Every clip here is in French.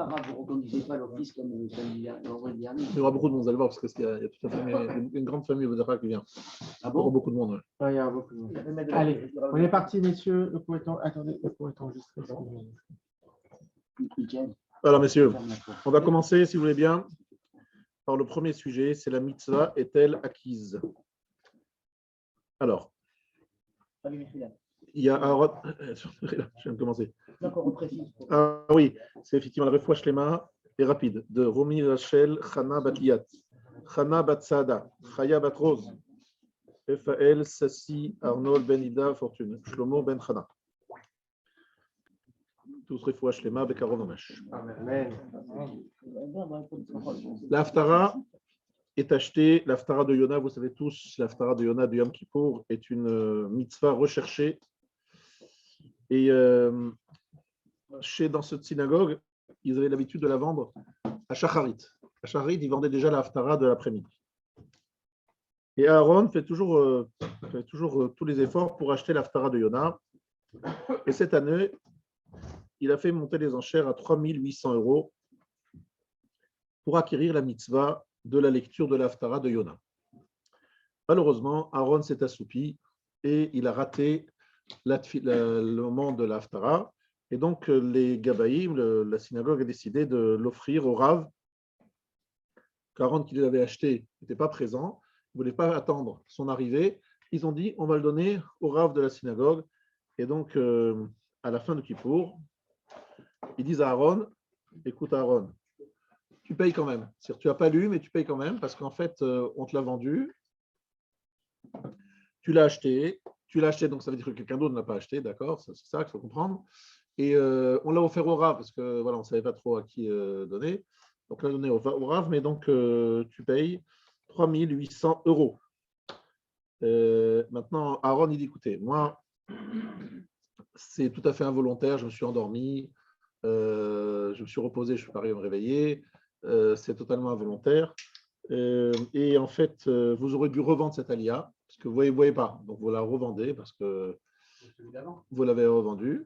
Vous ne reconduisez pas l'office comme vendredi dernier. Il y aura beaucoup de monde, vous allez voir, parce qu'il y a toute la famille, une grande famille qui vient. Ah Il y aura bon? beaucoup de monde. Ouais. Ouais, il y aura beaucoup de monde. Allez, on est parti, messieurs. Le cours est enregistré. Alors, messieurs, on va commencer, si vous voulez bien, par le premier sujet, c'est la mitzvah est-elle acquise? Alors, il y a Aaron. Je viens de commencer. D'accord, on précise. Ah oui, c'est effectivement la refouach shlema et rapide de Romi Rachel Chana Batliat, Chana Batsada, Chaya Batrose, Efael Sassi Arnold Ben Ida Fortune, Shlomo Ben Chana. Tous refouach shlema Bekaron Omesh. L'Haftara est achetée, l'Haftara de Yona, vous savez tous, l'Haftara de Yona de Yom Kippour est une mitzvah recherchée. Et dans cette synagogue, ils avaient l'habitude de la vendre à Shacharit. À Shacharit, ils vendaient déjà la Haftara de l'après-midi. Et Aaron fait toujours tous les efforts pour acheter la Haftara de Yona. Et cette année, il a fait monter les enchères à 3 800 € pour acquérir la mitzvah de la lecture de la Haftara de Yona. Malheureusement, Aaron s'est assoupi et il a raté le moment de l'Haftara. Et donc, les Gabaïm, la synagogue a décidé de l'offrir au Rav. Aaron, qui l'avait acheté, n'était pas présent. Il ne voulait pas attendre son arrivée. Ils ont dit, on va le donner au Rav de la synagogue. Et donc, à la fin de Kippour, ils disent à Aaron, écoute Aaron, tu payes quand même. C'est-à-dire, tu n'as pas lu, mais tu payes quand même, parce qu'en fait, on te l'a vendu. Tu l'as acheté, donc ça veut dire que quelqu'un d'autre ne l'a pas acheté, d'accord? C'est ça qu'il faut comprendre. Et on l'a offert au Rav, parce que voilà, on ne savait pas trop à qui donner. Donc, on l'a donné au Rav, mais donc tu payes 3 800 €. Maintenant, Aaron, il dit, écoutez, moi, c'est tout à fait involontaire, je me suis endormi, je me suis reposé, je suis pas arrivé à me réveiller, c'est totalement involontaire. Et en fait, vous aurez dû revendre cette alia, parce que vous ne voyez pas. Donc, vous la revendez parce que vous l'avez revendue.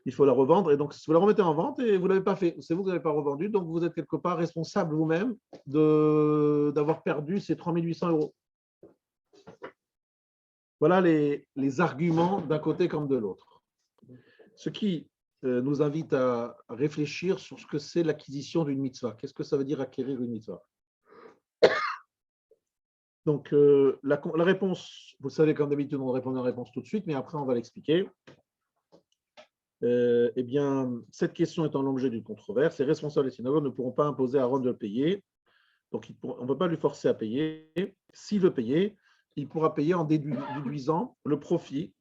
Il faut la revendre. Et donc, vous la remettez en vente et vous ne l'avez pas fait. C'est vous qui ne l'avez pas revendue. Donc, vous êtes quelque part responsable vous-même d'avoir perdu ces 3 800 €. Voilà les arguments d'un côté comme de l'autre. Ce qui nous invite à réfléchir sur ce que c'est l'acquisition d'une mitzvah. Qu'est-ce que ça veut dire acquérir une mitzvah? Donc, la réponse, vous savez, comme d'habitude, on répond à la réponse tout de suite, mais après, on va l'expliquer. Eh bien, cette question étant l'objet d'une controverse, les responsables des synagogues ne pourront pas imposer à Aaron de le payer. Donc, on ne peut pas lui forcer à payer. S'il veut payer, il pourra payer en déduisant le profit,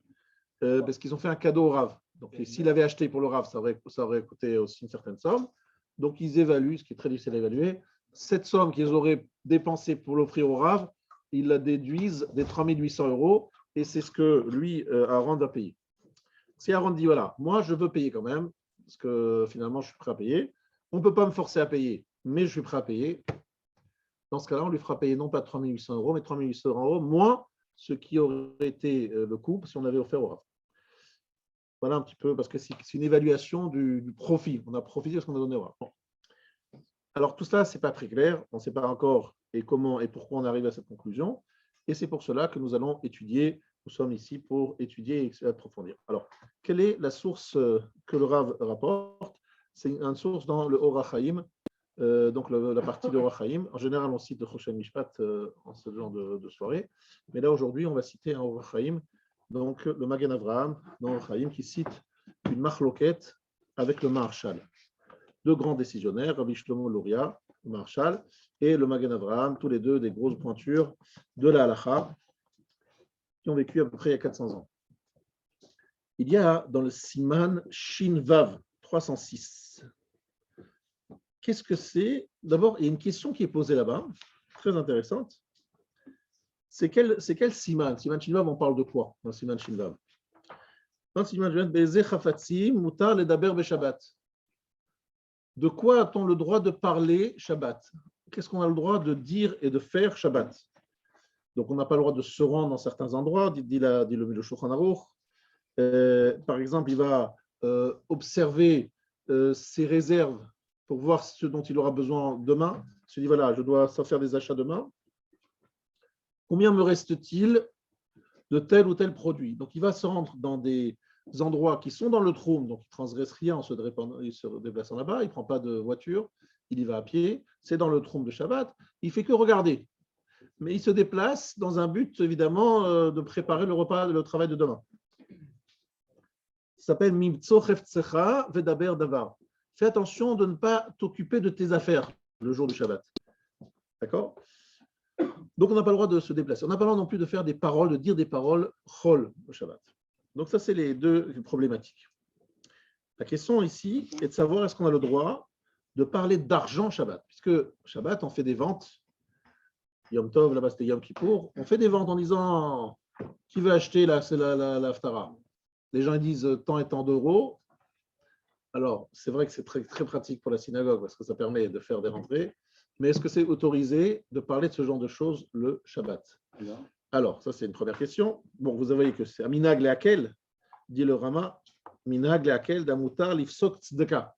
parce qu'ils ont fait un cadeau au Rav. Donc, s'il avait acheté pour le Rav, ça aurait coûté aussi une certaine somme. Donc, ils évaluent, ce qui est très difficile à évaluer, cette somme qu'ils auraient dépensée pour l'offrir au Rav, ils la déduisent des 3 800 €, et c'est ce que lui, Aaron, va payer. Si Aaron dit, voilà, moi, je veux payer quand même, parce que finalement, je suis prêt à payer, on ne peut pas me forcer à payer, mais je suis prêt à payer. Dans ce cas-là, on lui fera payer non pas 3 800 €, mais 3 800 € moins ce qui aurait été le coût si on avait offert au Rav. Voilà un petit peu, parce que c'est une évaluation du profit. On a profité de ce qu'on a donné au Rav. Bon. Alors, tout ça, ce n'est pas très clair. On ne sait pas encore et comment et pourquoi on arrive à cette conclusion. Et c'est pour cela que nous allons étudier. Nous sommes ici pour étudier et approfondir. Alors, quelle est la source que le Rav rapporte? C'est une source dans le Or HaChaim, donc la partie de Or HaChaim. En général, on cite le Choshen Mishpat en ce genre de soirée. Mais là, aujourd'hui, on va citer un Or HaChaim, donc le Magen Avraham dans Or HaChaim, qui cite une marloquette avec le Maharshal. Deux grands décisionnaires, Rabbi Shlomo Luria, le Maharshal, et le Magen Avraham, tous les deux des grosses pointures de la Halacha, qui ont vécu à peu près il y a 400 ans. Il y a dans le Siman Shin Vav 306. Qu'est-ce que c'est? D'abord, il y a une question qui est posée là-bas, très intéressante. C'est quel Siman? Siman Shin Vav, on parle de quoi dans Siman Shin Vav? Dans Siman Shin Vav, Be'ezeh Chafatzim Mutar Ledaber Beshabbat. De quoi a-t-on le droit de parler Shabbat? Qu'est-ce qu'on a le droit de dire et de faire Shabbat? Donc, on n'a pas le droit de se rendre dans certains endroits, dit le Shulchan Aruch. Par exemple, il va observer ses réserves pour voir ce dont il aura besoin demain. Il se dit, voilà, je dois faire des achats demain. Combien me reste-t-il de tel ou tel produit? Donc, il va se rendre dans des endroits qui sont dans le trône, donc il ne transgresse rien en se déplaçant là-bas, il ne prend pas de voiture, il y va à pied, c'est dans le trône de Shabbat, il ne fait que regarder. Mais il se déplace dans un but, évidemment, de préparer le repas, le travail de demain. Ça s'appelle Mimtso Cheftsecha Vedaber Davar. Fais attention de ne pas t'occuper de tes affaires le jour du Shabbat. D'accord? Donc, on n'a pas le droit de se déplacer. On n'a pas le droit non plus de faire des paroles, de dire des paroles chol au Shabbat. Donc, ça, c'est les deux problématiques. La question ici est de savoir est-ce qu'on a le droit de parler d'argent Shabbat, puisque Shabbat, on fait des ventes. Yom Tov, là-bas, c'était Yom Kippour. On fait des ventes en disant qui veut acheter la Haftara. Les gens disent tant et tant d'euros. Alors, c'est vrai que c'est très, très pratique pour la synagogue parce que ça permet de faire des rentrées. Mais est-ce que c'est autorisé de parler de ce genre de choses le Shabbat? Alors, ça, c'est une première question. Bon, vous voyez que c'est Minag Leakel, dit le Rama, Minag Leakel d'Amutar Lifsok Tzedaka.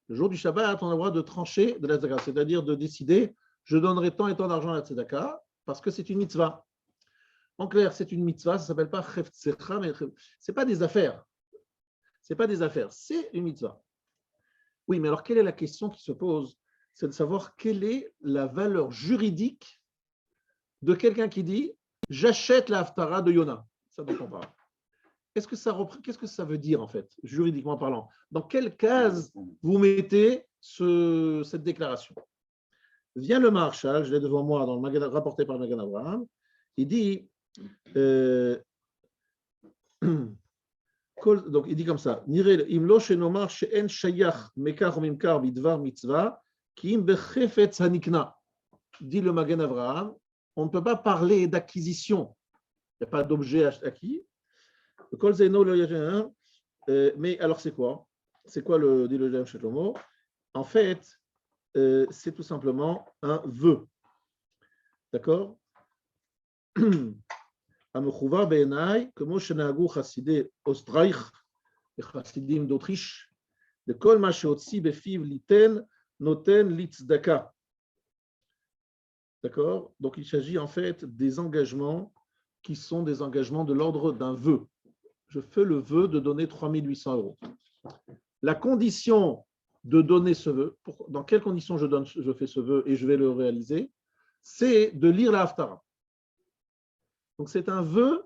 Le jour du Shabbat, on a le droit de trancher de la Tzedaka, c'est-à-dire de décider je donnerai tant et tant d'argent à la Tzedaka parce que c'est une mitzvah. En clair, c'est une mitzvah, ça ne s'appelle pas Cheftsecha, mais ce n'est pas des affaires. Ce n'est pas des affaires, c'est une mitzvah. Oui, mais alors quelle est la question qui se pose? C'est de savoir quelle est la valeur juridique de quelqu'un qui dit j'achète la Haftara de Yona. Ça dépend pas. Qu'est-ce que ça veut dire en fait, juridiquement parlant? Dans quelle case vous mettez cette déclaration? Vient le Maharshal, je l'ai devant moi dans le Magen, rapporté par le Magen Avraham, il dit donc il dit comme ça, Nirel imlo shenomar she'en shayach mekar mimkar bidvar mitzvah ki im bechefetz hanikna. Dit le Magen Avraham, on ne peut pas parler d'acquisition. Il n'y a pas d'objet acquis. Mais alors c'est quoi? C'est quoi dit le Jem Shlomo? En fait, c'est tout simplement un vœu. D'accord? המחובר בעיניי, כמו שנהגו חסידי אוסטרייך וחסידים d'Autriche, לכל מה שהוציא בפיו ליתן, נותן לצדקה. D'accord? Donc il s'agit en fait des engagements qui sont des engagements de l'ordre d'un vœu. Je fais le vœu de donner 3 800 euros. La condition de donner ce vœu, dans quelles conditions je fais ce vœu et je vais le réaliser, c'est de lire la Haftara. Donc, c'est un vœu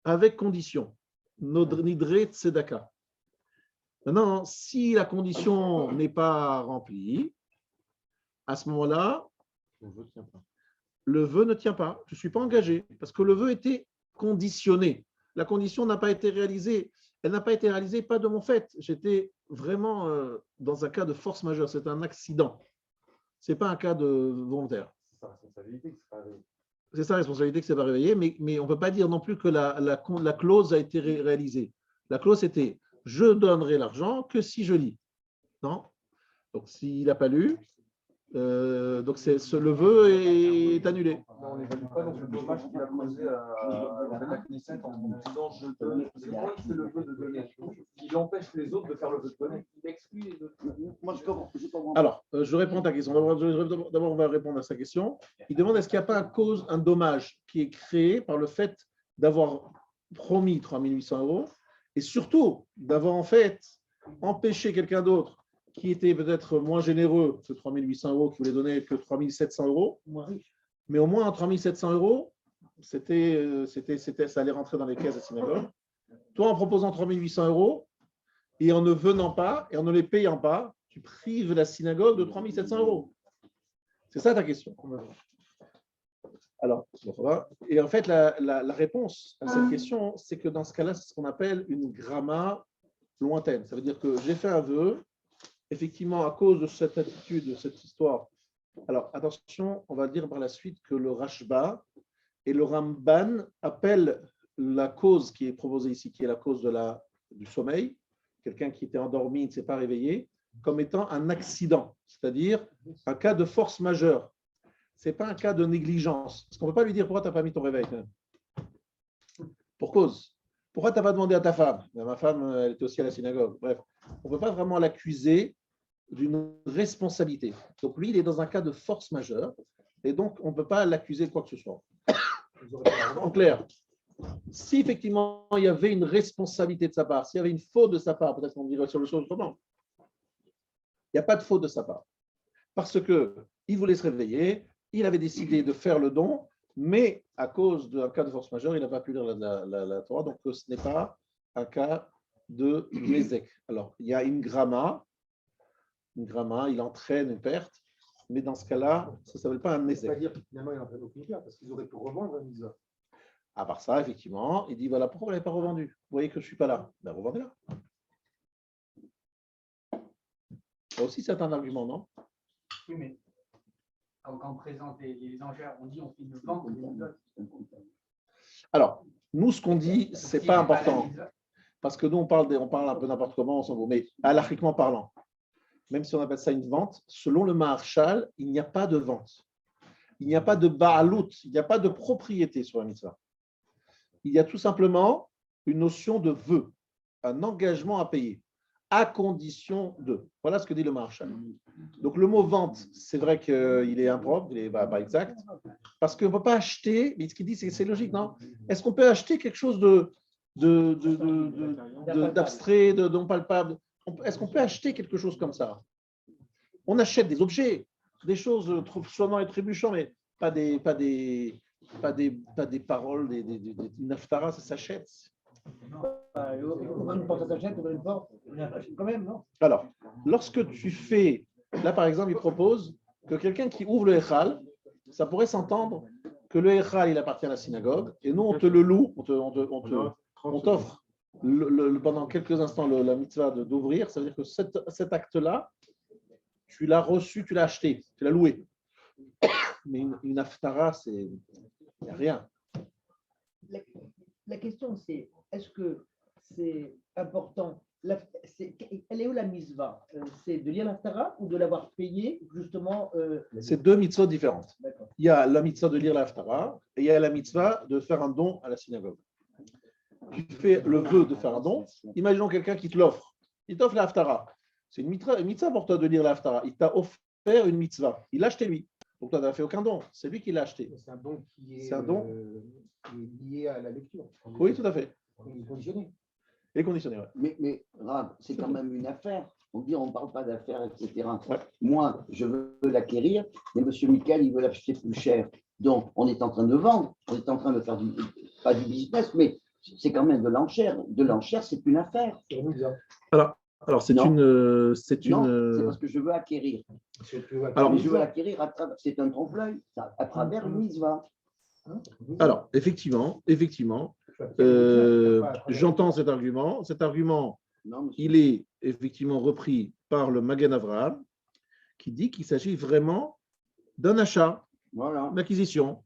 avec condition. Nidre tzedaka. Maintenant, si la condition n'est pas remplie, à ce moment-là, le vœu ne tient pas. Je ne suis pas engagé parce que le vœu était conditionné. La condition n'a pas été réalisée. Elle n'a pas été réalisée pas de mon fait. J'étais vraiment dans un cas de force majeure. C'est un accident. Ce n'est pas un cas de volontaire. C'est sa responsabilité que ça va réveiller, mais on ne peut pas dire non plus que la clause a été réalisée. La clause était « je donnerai l'argent que si je lis ». Non? Donc, s'il n'a pas lu, donc le vœu est annulé. On n'évalue pas donc le dommage qu'il a causé à la Knesset en disant je donne. C'est quoi qui fait le vœu de donner? Il empêche les autres de faire le vœu de donner. Il exclut les autres. Moi, je comprends. Alors, je réponds à ta question. D'abord, on va répondre à sa question. Il demande est-ce qu'il n'y a pas un dommage qui est créé par le fait d'avoir promis 3 800 euros et surtout d'avoir en fait empêché quelqu'un d'autre qui était peut-être moins généreux que 3 800 euros, qui voulait donner que 3 700 euros, mais au moins en 3 700 euros, ça allait rentrer dans les caisses de synagogue. Toi, en proposant 3 800 euros et en ne venant pas et en ne les payant pas, tu prives la synagogue de 3 700 euros. C'est ça ta question. Alors, et en fait, la réponse à cette question, c'est que dans ce cas-là, c'est ce qu'on appelle une gramma lointaine. Ça veut dire que j'ai fait un vœu. Effectivement, à cause de cette attitude, de cette histoire. Alors, attention, on va dire par la suite que le Rashba et le Ramban appellent la cause qui est proposée ici, qui est la cause du sommeil, quelqu'un qui était endormi, ne s'est pas réveillé, comme étant un accident, c'est-à-dire un cas de force majeure. Ce n'est pas un cas de négligence. Parce qu'on ne peut pas lui dire pourquoi tu n'as pas mis ton réveil. Pour cause. Pourquoi tu n'as pas demandé à ta femme? Ben, ma femme, elle était aussi à la synagogue. Bref, on ne peut pas vraiment l'accuser d'une responsabilité. Donc lui, il est dans un cas de force majeure et donc on ne peut pas l'accuser de quoi que ce soit. En clair, si effectivement il y avait une responsabilité de sa part, s'il y avait une faute de sa part, peut-être qu'on dirait sur le chose autrement. Il n'y a pas de faute de sa part. Parce qu'il voulait se réveiller, il avait décidé de faire le don, mais à cause d'un cas de force majeure, il n'a pas pu lire la Torah, donc ce n'est pas un cas de Nézek. Alors, il y a une gramma, il entraîne une perte, mais dans ce cas-là, ça ne s'appelle pas un Nézek. C'est-à-dire que finalement, il n'entraîne aucune perte, parce qu'ils auraient pu revendre un mitzvah. À part ça, effectivement, il dit voilà, pourquoi vous ne l'avez pas revendu? Vous voyez que je ne suis pas là. Ben, revendez-la. Ça aussi, c'est un argument, non? Oui, mais quand on présente les enchères, on dit on fait une vente. Alors, nous, ce qu'on dit, ce n'est pas important. Parce que nous, on parle un peu n'importe comment, on s'en vaut. Mais halachiquement parlant, même si on appelle ça une vente, selon le Maharshal, il n'y a pas de vente. Il n'y a pas de ba'alout, il n'y a pas de propriété sur la mitzvah. Il y a tout simplement une notion de vœu, un engagement à payer, à condition de. Voilà ce que dit le Maharshal. Donc le mot vente, c'est vrai qu'il est impropre, il n'est pas exact, parce qu'on ne peut pas acheter, mais ce qu'il dit, c'est logique, non? Est-ce qu'on peut acheter quelque chose d'abstrait, de non palpable? Est-ce qu'on peut acheter quelque chose comme ça? On achète des objets, des choses sonnant et trébuchant, mais pas des paroles, une haftara, ça s'achète. Une porte s'achète, une porte, quand même, non? Alors, lorsque tu fais, là par exemple, il propose que quelqu'un qui ouvre le Echal, ça pourrait s'entendre que le Echal, il appartient à la synagogue, et nous, on te le loue, on t'offre pendant quelques instants la mitzvah d'ouvrir, ça veut dire que cet acte-là, tu l'as reçu, tu l'as acheté, tu l'as loué. Mais une haftara, il n'y a rien. La question, c'est est-ce que c'est important? Elle est où la mitzvah? C'est de lire l'haftara ou de l'avoir payé, justement? C'est deux mitzvahs différentes. D'accord. Il y a la mitzvah de lire l'haftara et il y a la mitzvah de faire un don à la synagogue. Tu fais le vœu de faire un don. Imaginons quelqu'un qui te l'offre. Il t'offre la haftara. C'est une mitzvah pour toi de lire la haftara. Il t'a offert une mitzvah. Il l'a acheté lui. Donc toi, tu n'as fait aucun don. C'est lui qui l'a acheté. C'est un don qui est, C'est un don qui est lié à la lecture. Oui, tout à fait. Il est conditionné. Et conditionné, ouais. Mais Rav, c'est quand même une affaire. On dit on ne parle pas d'affaires, etc. Ouais. Moi, je veux l'acquérir, mais M. Michael, il veut l'acheter plus cher. Donc, on est en train de vendre, on est en train de faire pas du business, mais c'est quand même de l'enchère. De l'enchère, c'est une affaire. Alors c'est Non. une. Non, c'est parce que je veux acquérir. Alors, Mais je veux l'acquérir c'est un trompe-l'œil, à travers une mitzvah. Alors, effectivement, j'entends cet argument. Cet argument, Non, monsieur. il est effectivement repris par le Magen Avraham, qui dit qu'il s'agit vraiment d'un achat, Voilà. d'une acquisition,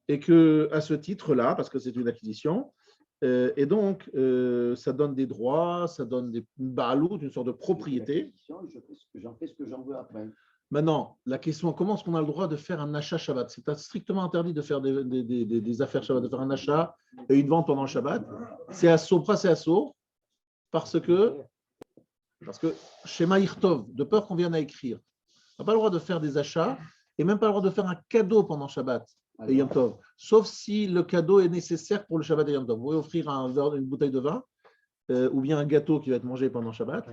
et que à ce titre-là, parce que c'est une acquisition, et donc ça donne des droits, ça donne une ba'alout, une sorte de propriété. J'en fais ce que j'en veux après. Maintenant, la question, comment est-ce qu'on a le droit de faire un achat Shabbat? C'est strictement interdit de faire des affaires Shabbat, de faire un achat et une vente pendant le Shabbat. C'est assaut, pourquoi c'est assaut? Parce que chez Maïrtov, de peur qu'on vienne à écrire, on n'a pas le droit de faire des achats et même pas le droit de faire un cadeau pendant Shabbat et Yom Tov, sauf si le cadeau est nécessaire pour le Shabbat et Yom Tov. Vous pouvez offrir une bouteille de vin ou bien un gâteau qui va être mangé pendant Shabbat,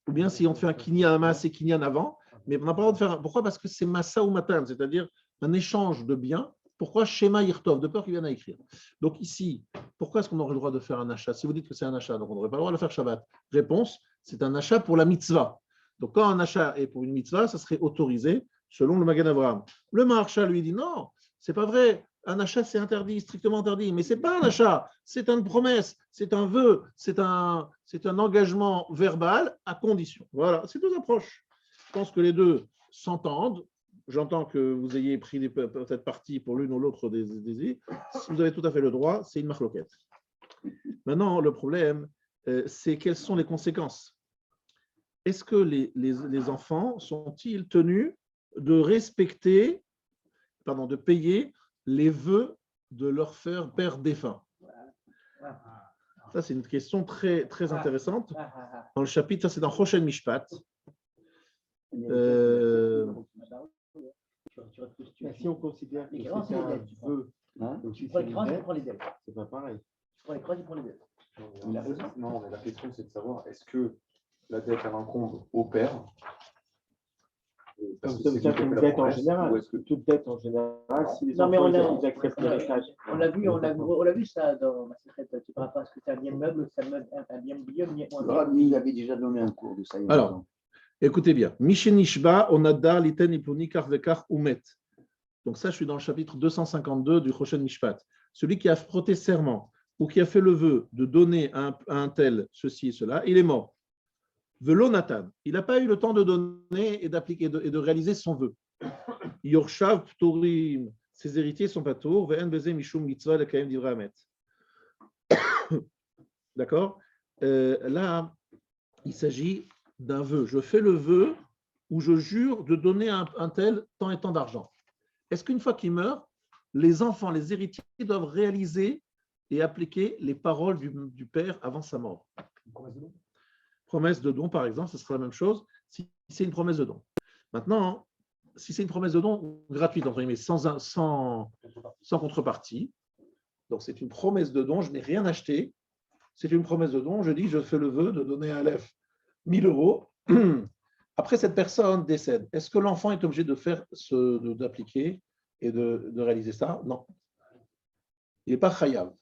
ou bien si on fait un kinyan, un maas et kinyan avant. Mais on n'a pas le droit de faire. Pourquoi? Parce que c'est massa ou matan, c'est-à-dire un échange de biens. Pourquoi Shema Yirtov, de peur qu'il vienne à écrire. Donc ici, pourquoi est-ce qu'on aurait le droit de faire un achat? Si vous dites que c'est un achat, donc on n'aurait pas le droit de le faire Shabbat. Réponse, c'est un achat pour la mitzvah. Donc quand un achat est pour une mitzvah, ça serait autorisé selon le Magen Avraham. Le Maharsha lui dit non, c'est pas vrai. Un achat, c'est interdit, strictement interdit. Mais ce n'est pas un achat, c'est une promesse, c'est un vœu, c'est un engagement verbal à condition. Voilà, c'est deux approches. Je pense que les deux s'entendent. J'entends que vous ayez pris peut-être parti pour l'une ou l'autre des idées. Si vous avez tout à fait le droit, c'est une marloquette. Maintenant, le problème, c'est quelles sont les conséquences. Est-ce que les enfants sont-ils tenus de respecter, de payer les vœux de leur père défunt? Ça, c'est une question très, très intéressante. Dans le chapitre, ça c'est dans Choshen Mishpat. Si on considère que c'est un vœu, Tu prends les crans, tu prends les dettes. c'est pas pareil. Tu prends les crans, tu prends les dettes. Il a raison. Non, mais la question, c'est de savoir est-ce que la dette, elle incombe au père parce que Ça veut c'est dire lui qui a qu'une fait la dette en promesse, général, ou est-ce que toute dette en général, si les Non, mais enfants on a- ils acceptent l'héritage. On l'a vu ça dans ma secrète. Tu parles pas, est-ce que c'est un bien meuble, c'est un bien mobilier, Le Rabbi, il avait déjà donné un cours de ça. il y a Alors, longtemps. écoutez bien. Mishenishba, onadar, liten, iponi, karvekar, umet. Donc ça, je suis dans le chapitre 252 du Choshen Mishpat. Celui qui a prêté serment ou qui a fait le vœu de donner à un tel ceci et cela, il est mort. Velo Nathan. Il n'a pas eu le temps de donner et d'appliquer et de réaliser son vœu. Yorshav Ptorim. Ses héritiers sont pas tours. Ve'en beze mishum mitzvah lekayem divrei hamet. D'accord. Là, il s'agit d'un vœu. Je fais le vœu où je jure de donner à un tel tant et tant d'argent. Est-ce qu'une fois qu'il meurt, les enfants, les héritiers doivent réaliser et appliquer les paroles du père avant sa mort? Promesse de don, par exemple, ce sera la même chose si c'est une promesse de don. Maintenant, si c'est une promesse de don gratuite, entre guillemets, sans contrepartie, donc c'est une promesse de don, je n'ai rien acheté, c'est une promesse de don, je dis je fais le vœu de donner à Aleph 1000 euros. Après, cette personne décède. Est-ce que l'enfant est obligé de faire d'appliquer et de réaliser ça? Non. Il n'est pas chayav.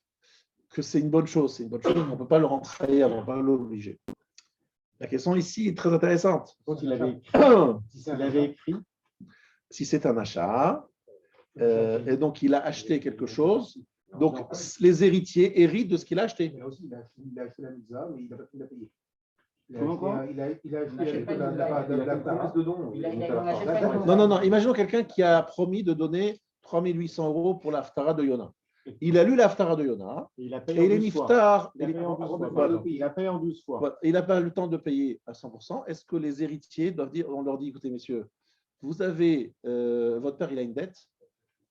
Que c'est une bonne chose, on ne peut pas le rendre chayav, on ne peut pas l'obliger. La question ici est très intéressante. Quand il avait écrit, Si c'est un achat, et donc il a acheté quelque chose, donc les héritiers héritent de ce qu'il a acheté. Mais aussi, il a acheté la mitzvah, mais il n'a pas pu la payer. Comment quoi Il a acheté Il achète pas une la promesse de don. Il achète pas une- Non. Imaginons quelqu'un qui a promis de donner 3800 euros pour l'Haftara de Yona. Il a lu l'Haftara de Yona il a et payé il est en 12 fois. niftar. Il a payé en 12 fois. Voilà. Il a payé en 12 fois. Voilà. Il n'a pas eu le temps de payer à 100%. Est-ce que les héritiers doivent dire, on leur dit, écoutez messieurs, vous avez, votre père il a une dette,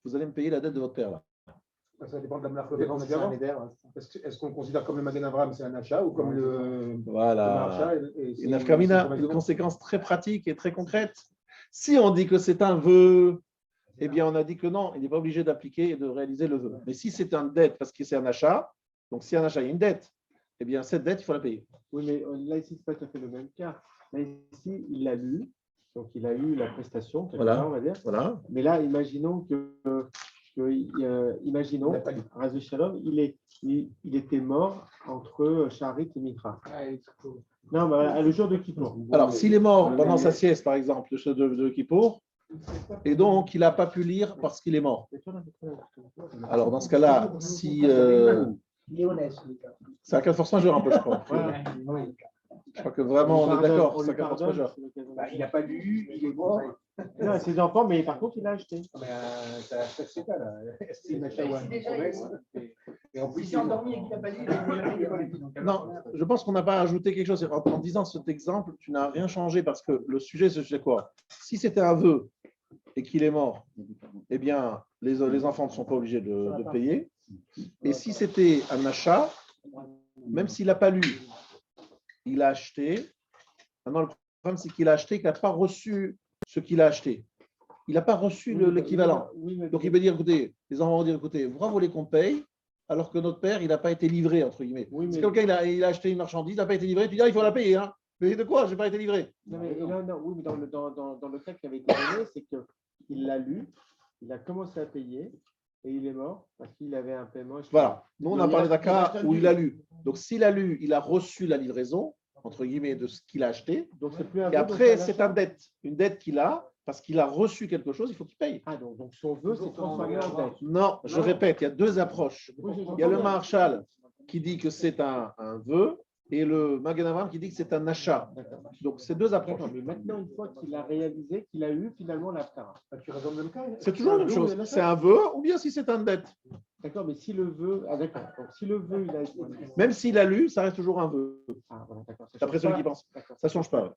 vous allez me payer la dette de votre père là. Ça dépend de la marque qu'on a dit avant. Est-ce qu'on considère comme le Magen Avraham, c'est un achat, ou comme le Voilà. achat Une nafkamina, une conséquence très pratique et très concrète. Si on dit que c'est un vœu, eh bien on a dit que non, il n'est pas obligé d'appliquer et de réaliser le vœu. Mais si c'est une dette parce que c'est un achat, donc si un achat, il y a une dette, eh bien cette dette, il faut la payer. Oui, mais là, ici, ce n'est pas tout à fait le même cas. Là, ici, il l'a lu, donc il a eu la prestation, Voilà. on va dire. Voilà. Mais là, imaginons imaginons, Razu Shalom, il était mort entre Sharit et Mitra. Non, mais le jour de Kippour. Alors, s'il est mort pendant sa sieste, par exemple, de Kippour, et donc il n'a pas pu lire parce qu'il est mort. Alors, dans ce cas-là, si. Léonès, les gars. C'est à 4 force majeure un peu, je crois. Je crois que vraiment, on est d'accord, c'est à 4 force majeure. Il n'a pas lu, il est mort. Non, ses enfants, mais par contre, il a acheté. C'est ça, là. C'est une achat ou une promesse. Et en plus, Il s'est endormi et qu'il n'a pas lu. Non, je pense qu'on n'a pas ajouté quelque chose. En disant cet exemple, tu n'as rien changé parce que le sujet, c'est quoi? Si c'était un vœu et qu'il est mort, eh bien, les enfants ne sont pas obligés de payer. Et si c'était un achat, même s'il n'a pas lu, il a acheté. Maintenant, le problème, c'est qu'il a acheté, qu'il n'a pas reçu ce qu'il a acheté. Il n'a pas reçu l'équivalent. Donc, il peut dire, écoutez, les enfants vont dire, écoutez, pourquoi vous voulez qu'on paye alors que notre père, il n'a pas été livré, entre guillemets. Si quelqu'un il a acheté une marchandise, il n'a pas été livré, tu dis, il faut la payer. Hein. Mais de quoi? Je n'ai pas été livré. Non, mais dans le cas qui avait été donné, c'est qu'il l'a lu, il a commencé à payer et il est mort parce qu'il avait un paiement. Voilà. Nous, on a parlé d'un cas où il a lu. Donc, s'il a lu, il a reçu la livraison, entre guillemets, de ce qu'il a acheté. Donc, c'est plus un Et vœu, après, donc c'est une dette qu'il a, parce qu'il a reçu quelque chose, il faut qu'il paye. Ah, donc son vœu, c'est transformé en dette. Non, je répète, il y a deux approches. Il y a le Maharshal qui dit que c'est un vœu et le Magen Avraham qui dit que c'est un achat. Donc, c'est deux approches. D'accord, mais maintenant, une fois qu'il a réalisé qu'il a eu finalement l'Haftara. tu raisonnes le même cas. C'est toujours la même chose. C'est un vœu ou bien si c'est une dette. D'accord, mais si le vœu. Ah, d'accord. Donc, si le vœu, il a été. Même s'il a lu, ça reste toujours un vœu. Ah, voilà, d'accord. D'après celui qui pense. D'accord. Ça ne change pas.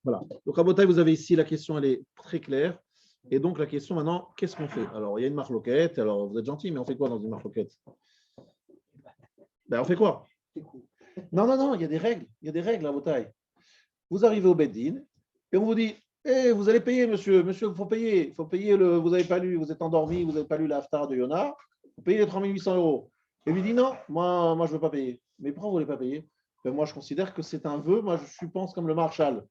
Voilà. Donc, à Botaï, vous avez ici la question, elle est très claire. Et donc, la question maintenant, qu'est-ce qu'on fait? Alors, il y a une marloquette. Alors, vous êtes gentil, mais on fait quoi dans une marloquette? Ben, on fait quoi? C'est cool. Non, il y a des règles. Il y a des règles à vos tailles. Vous arrivez au Beddin et on vous dit vous allez payer, monsieur. Monsieur, il faut payer. Il faut payer vous n'avez pas lu, vous êtes endormi, vous n'avez pas lu la Haftarah de Yonah. Vous payez les 3800 euros. Et lui dit non, moi je ne veux pas payer. Mais pourquoi vous ne voulez pas payer? Ben, moi, je considère que c'est un vœu. Moi, je pense comme le Marshal.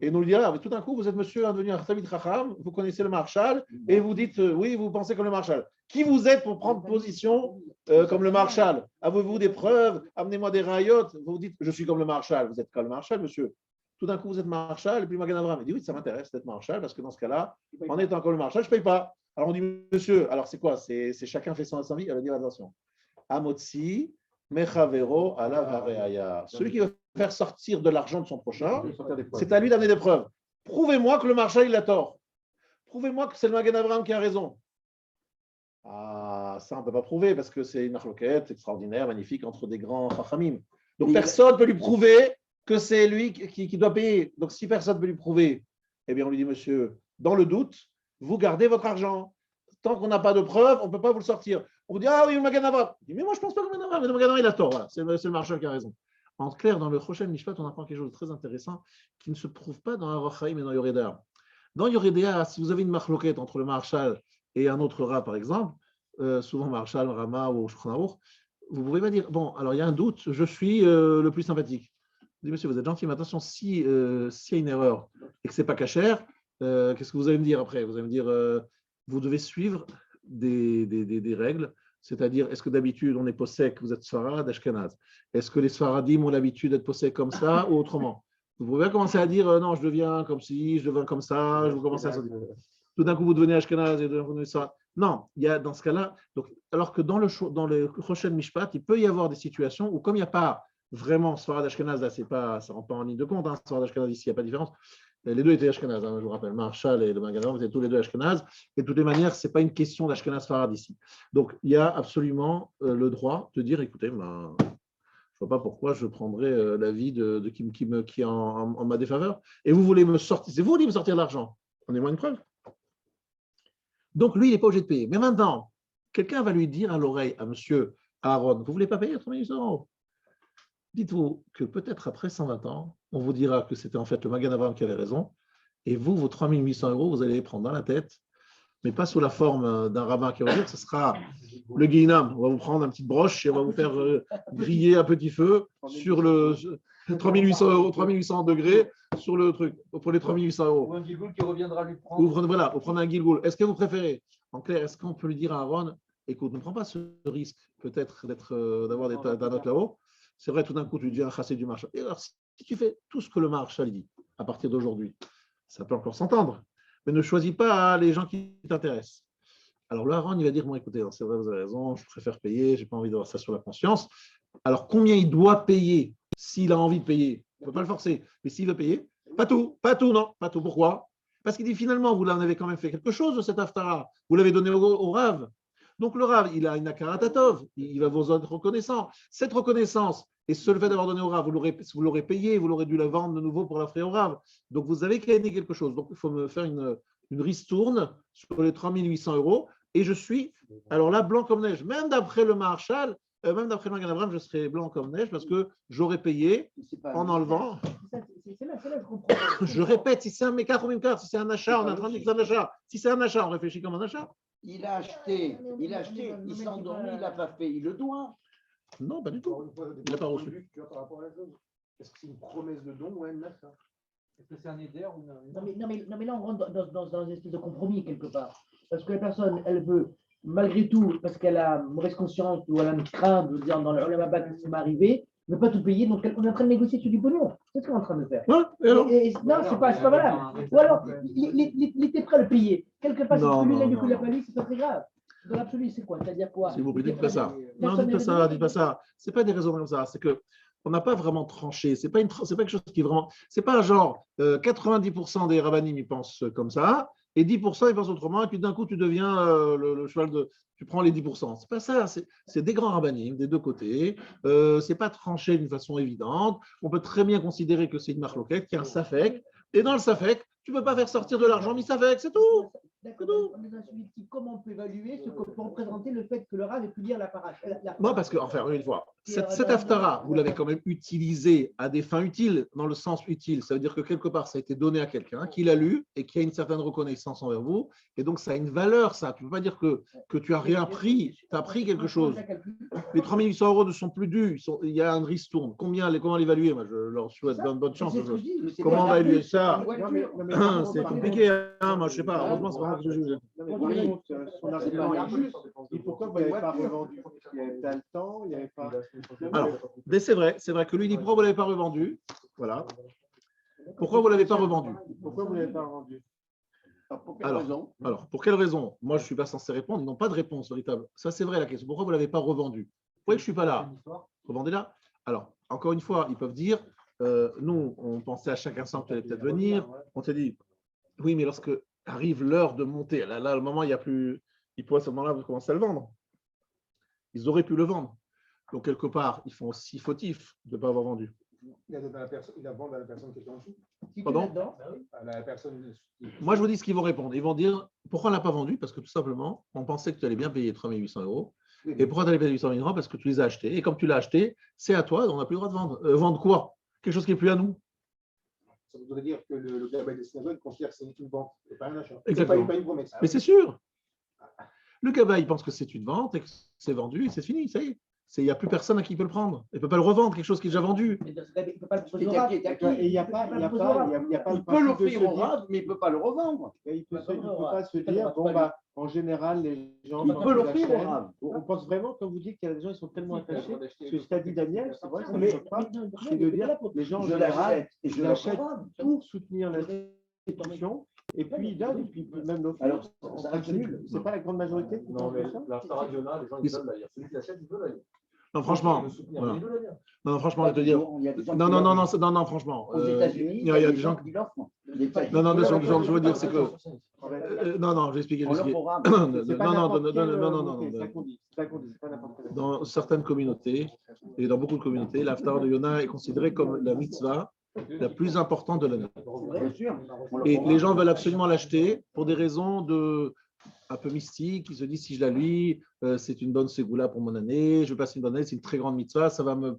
Et nous lui dira, tout d'un coup, vous êtes monsieur devenu un Talmid Chacham, vous connaissez le Marshal, et vous dites, oui, vous pensez comme le Marshal. Qui vous êtes pour prendre position comme le Marshal? Avez-vous des preuves? Amenez-moi des rayot. Vous dites, je suis comme le Marshal. Vous êtes comme le Marshal, monsieur. Tout d'un coup, vous êtes Marshal, et puis Magan Avraham dit, oui, ça m'intéresse d'être Marshal, parce que dans ce cas-là, en étant comme le Marshal, je ne paye pas. Alors on dit, monsieur, alors c'est quoi? C'est chacun fait son vie. Elle va dire, attention. Amotsi, Mechavero, ala vareaya. Celui qui veut faire sortir de l'argent de son prochain, c'est à lui d'amener des preuves. Prouvez-moi que le Marshal, il a tort. Prouvez-moi que c'est le Magan Avraham qui a raison. Ah, ça, on ne peut pas prouver parce que c'est une marloquette extraordinaire, magnifique, entre des grands chachamim. Donc, personne ne peut lui prouver que c'est lui qui doit payer. Donc, si personne ne peut lui prouver, eh bien, on lui dit, monsieur, dans le doute, vous gardez votre argent. Tant qu'on n'a pas de preuves, on ne peut pas vous le sortir. On vous dit, ah oui, le Magan Avraham. Mais moi, je ne pense pas que le Magan Avraham, il a tort. Voilà. C'est le Marshal qui a raison. En clair, dans le Choshen Mishpat, on apprend quelque chose de très intéressant qui ne se trouve pas dans Orach Chaim et dans Yoredea. Dans Yoredea, si vous avez une marloquette entre le Marshal et un autre rat, par exemple, souvent Marshal, Rama ou Shulchan Aruch, vous ne pouvez pas dire, bon, alors il y a un doute, je suis le plus sympathique. Vous dites, monsieur, vous êtes gentil, mais attention, s'il y a une erreur et que ce n'est pas cachère, qu'est-ce que vous allez me dire après? Vous allez me dire, vous devez suivre des règles, c'est-à-dire, est-ce que d'habitude on est possèque, vous êtes Sfarad, Ashkenaz? Est-ce que les Sfaradim ont l'habitude d'être possèques comme ça ou autrement? Vous pouvez pas commencer à dire, non, je deviens comme ci, je deviens comme ça, je vous commence à dire. Tout d'un coup, vous devenez Ashkenaz et vous devenez Sfarad. Non, il y a dans ce cas-là, donc, alors que dans le Choshen Mishpat, il peut y avoir des situations où, comme il n'y a pas vraiment Sfarad Ashkenaz, là, ça ne rentre pas en ligne de compte, Sfarad Ashkenaz ici, il n'y a pas de différence. Les deux étaient Ashkenaz, je vous rappelle, Marshal et le Magan Avraham étaient tous les deux Ashkenaz, et de toutes les manières, ce n'est pas une question d'Ashkenaz Farad ici. Donc, il y a absolument le droit de dire, écoutez, je ne vois pas pourquoi je prendrais l'avis de qui est en ma défaveur, et vous voulez me sortir, c'est vous qui voulez me sortir de l'argent, donnez-moi une preuve. Donc, lui, il n'est pas obligé de payer. Mais maintenant, quelqu'un va lui dire à l'oreille à monsieur Aaron, vous ne voulez pas payer 3800 euros? Dites-vous que peut-être après 120 ans, on vous dira que c'était en fait le Magan Avraham qui avait raison, et vous, vos 3800 euros, vous allez les prendre dans la tête, mais pas sous la forme d'un rabbin qui va dire, ce sera le Guinam. On va vous prendre une petite broche et on va vous faire griller à petit feu sur le 3800 euros, 3800 degrés sur le truc, pour les 3800 euros. Ou un Gilgoul qui reviendra lui prendre. Voilà, vous prenez un Gilgoul. Est-ce que vous préférez, en clair, est-ce qu'on peut lui dire à Aaron, écoute, ne prends pas ce risque peut-être d'avoir des notes là-haut? C'est vrai, tout d'un coup, tu deviens un chassé du marshal. Et alors, si tu fais tout ce que le marshal dit à partir d'aujourd'hui, ça peut encore s'entendre, mais ne choisis pas les gens qui t'intéressent. Alors, le Aaron, il va dire, bon, écoutez, c'est vrai, vous avez raison, je préfère payer, je n'ai pas envie d'avoir ça sur la conscience. Alors, combien il doit payer s'il a envie de payer? On ne peut pas le forcer, mais s'il veut payer, pas tout, non, pas tout. Pourquoi? Parce qu'il dit, finalement, vous en avez quand même fait quelque chose de cette Haftarah. Vous l'avez donné au Rav. Donc, le Rav, il a une Akaratatov, il va vous être reconnaissant. Cette reconnaissance, et ce le fait d'avoir donné au Rav, vous l'aurez payé, vous l'aurez dû la vendre de nouveau pour l'offrir au Rav. Donc, vous avez gagné quelque chose. Donc, il faut me faire une ristourne sur les 3800 euros. Et je suis, alors là, blanc comme neige. Même d'après le Marshal, même d'après le Magan Avraham, je serai blanc comme neige parce que j'aurais payé en enlevant. C'est là, je comprends. Je répète, si c'est un méca, si c'est un achat, on est en train de dire que c'est un achat. Si c'est un achat, on réfléchit comme un achat. Il a acheté, il s'est endormi, il n'a pas fait, il le doit. Non, pas du tout. Il n'a pas reçu. Tu vois, par rapport à la chose. Est-ce que c'est une promesse de don ou un achat? Est-ce que c'est un éder ou Non, mais là, on rentre dans une espèce de compromis quelque part. Parce que la personne, elle veut, malgré tout, parce qu'elle a mauvaise conscience ou elle a une crainte de dire dans le Olamaba que ça m'est arrivé, ne pas tout payer. Donc, on est en train de négocier sur du pognon. C'est ce qu'on est en train de faire. Ouais, et alors Non, c'est pas valable. Ou alors, il était prêt à le payer. Quelque part, si lui, il a du coup, il n'a pas lu, c'est pas très grave. Dans l'absolu, c'est quoi? C'est-à-dire quoi? S'il vous plaît, dites pas ça. Non, dites pas ça. C'est pas des raisons comme ça. C'est que on n'a pas vraiment tranché. C'est pas quelque chose qui est vraiment. C'est pas genre 90% des rabbinim ils pensent comme ça et 10% ils pensent autrement et puis d'un coup tu deviens le cheval de. Tu prends les 10%. C'est pas ça. C'est des grands rabbinim des deux côtés. C'est pas tranché d'une façon évidente. On peut très bien considérer que c'est une marloquette, qu'il y a un safek. Et dans le safek, tu peux pas faire sortir de l'argent mi-safek, c'est tout. D'accord, dans un subjectif, comment on peut évaluer ce que peut représenter le fait que le Rav ait pu lire la paracha? Non, parce que, enfin, une fois, cette haftara, vous l'avez quand même utilisée à des fins utiles, dans le sens utile. Ça veut dire que quelque part, ça a été donné à quelqu'un qui l'a lu et qui a une certaine reconnaissance envers vous. Et donc, ça a une valeur, ça. Tu ne peux pas dire que tu n'as rien pris. Tu as pris quelque chose. Les 3 800 € ne sont plus dus. Il y a un ristourne. Comment l'évaluer? Moi, je leur souhaite bonne chance. Comment on va évaluer ça? C'est compliqué. Hein, moi, je ne sais pas. Heureusement, c'est pas moi que je juge. Son argument est juste. Et pourquoi vous n'avez pas revendu? Il n'y avait pas le temps, il n'y avait pas. Alors, mais c'est vrai que lui dit pourquoi vous ne l'avez pas revendu? Voilà. Pourquoi vous ne l'avez pas revendu? Pourquoi vous ne l'avez pas revendu? Pour quelle raison? Alors, pour quelle raison? Moi, je ne suis pas censé répondre. Ils n'ont pas de réponse véritable. Ça, c'est vrai la question. Pourquoi vous ne l'avez pas revendu? Vous voyez que je ne suis pas là. Revendez-la. Alors, encore une fois, ils peuvent dire, nous, on pensait à chaque instant que tu allais peut-être venir. On t'a dit, oui, mais lorsque arrive l'heure de monter, là, le moment, il n'y a plus. Ils pourraient à ce moment-là commencer à le vendre. Ils auraient pu le vendre. Donc, quelque part, ils font aussi fautif de ne pas avoir vendu. Il a vendu à la personne qui était en dessous. Pardon? À la personne. Moi, je vous dis ce qu'ils vont répondre. Ils vont dire pourquoi on ne l'a pas vendu? Parce que tout simplement, on pensait que tu allais bien payer 3 800 €. Et pourquoi tu allais payer 800 000 €? Parce que tu les as achetés. Et comme tu l'as acheté, c'est à toi, on n'a plus le droit de vendre. Vendre quoi? Quelque chose qui n'est plus à nous. Ça voudrait dire que le gabaï des synagogues considère que c'est une vente et pas un achat. Exactement. Pas une promesse. Mais c'est sûr. Le gabaï pense que c'est une vente et que c'est vendu et c'est fini. Ça y est. Il n'y a plus personne à qui il peut le prendre. Il ne peut pas le revendre, quelque chose qui est déjà vendu. Il peut pas le proposer au Et Rav. il n'y a pas Il peut l'offrir au Rav, mais il ne peut pas le revendre. Il ne peut pas se dire, bon, bah, en général, les gens. Il peut l'offrir au l'achètent. Rav. On pense vraiment, quand vous dites qu'il y a des gens qui sont tellement attachés, ce que qu'a dit Daniel, c'est vrai, ça ne choque pas, c'est de dire les gens en Je général, l'achète et je ils l'offre au achètent Rav. pour soutenir l'institution, et puis ils donnent, et puis même l'offrir. Alors, En ça principe, annule. c'est pas la grande majorité qui Non, pense mais comme ça. la Staradiona, les gens, ils veulent la lire. Celui qui l'achète, il veut la lire. Non, franchement. Voilà. Il veut la lire. Non, franchement, je vais te dire. Il y a des gens Non, qui non, non, l'offrent. non, non, franchement. Aux États-Unis, Il y a des gens. qui l'offrent. Non, non, je veux dire, c'est que. Non, je vais expliquer. On l'offre au Rav. C'est pas Non, n'importe quelle non. volonté, c'est ça qu'on dit. C'est ça qu'on dit, c'est pas n'importe quelle. Dans certaines communautés, et dans beaucoup de communautés, l'Haftarah de Yona est considérée comme la mitzvah la plus importante de l'année. Bien sûr. Et les gens veulent absolument l'acheter pour des raisons un peu mystiques. Ils se disent, si je la lis, c'est une bonne ségoula pour mon année, je vais passer une bonne année, c'est une très grande mitzvah, ça va me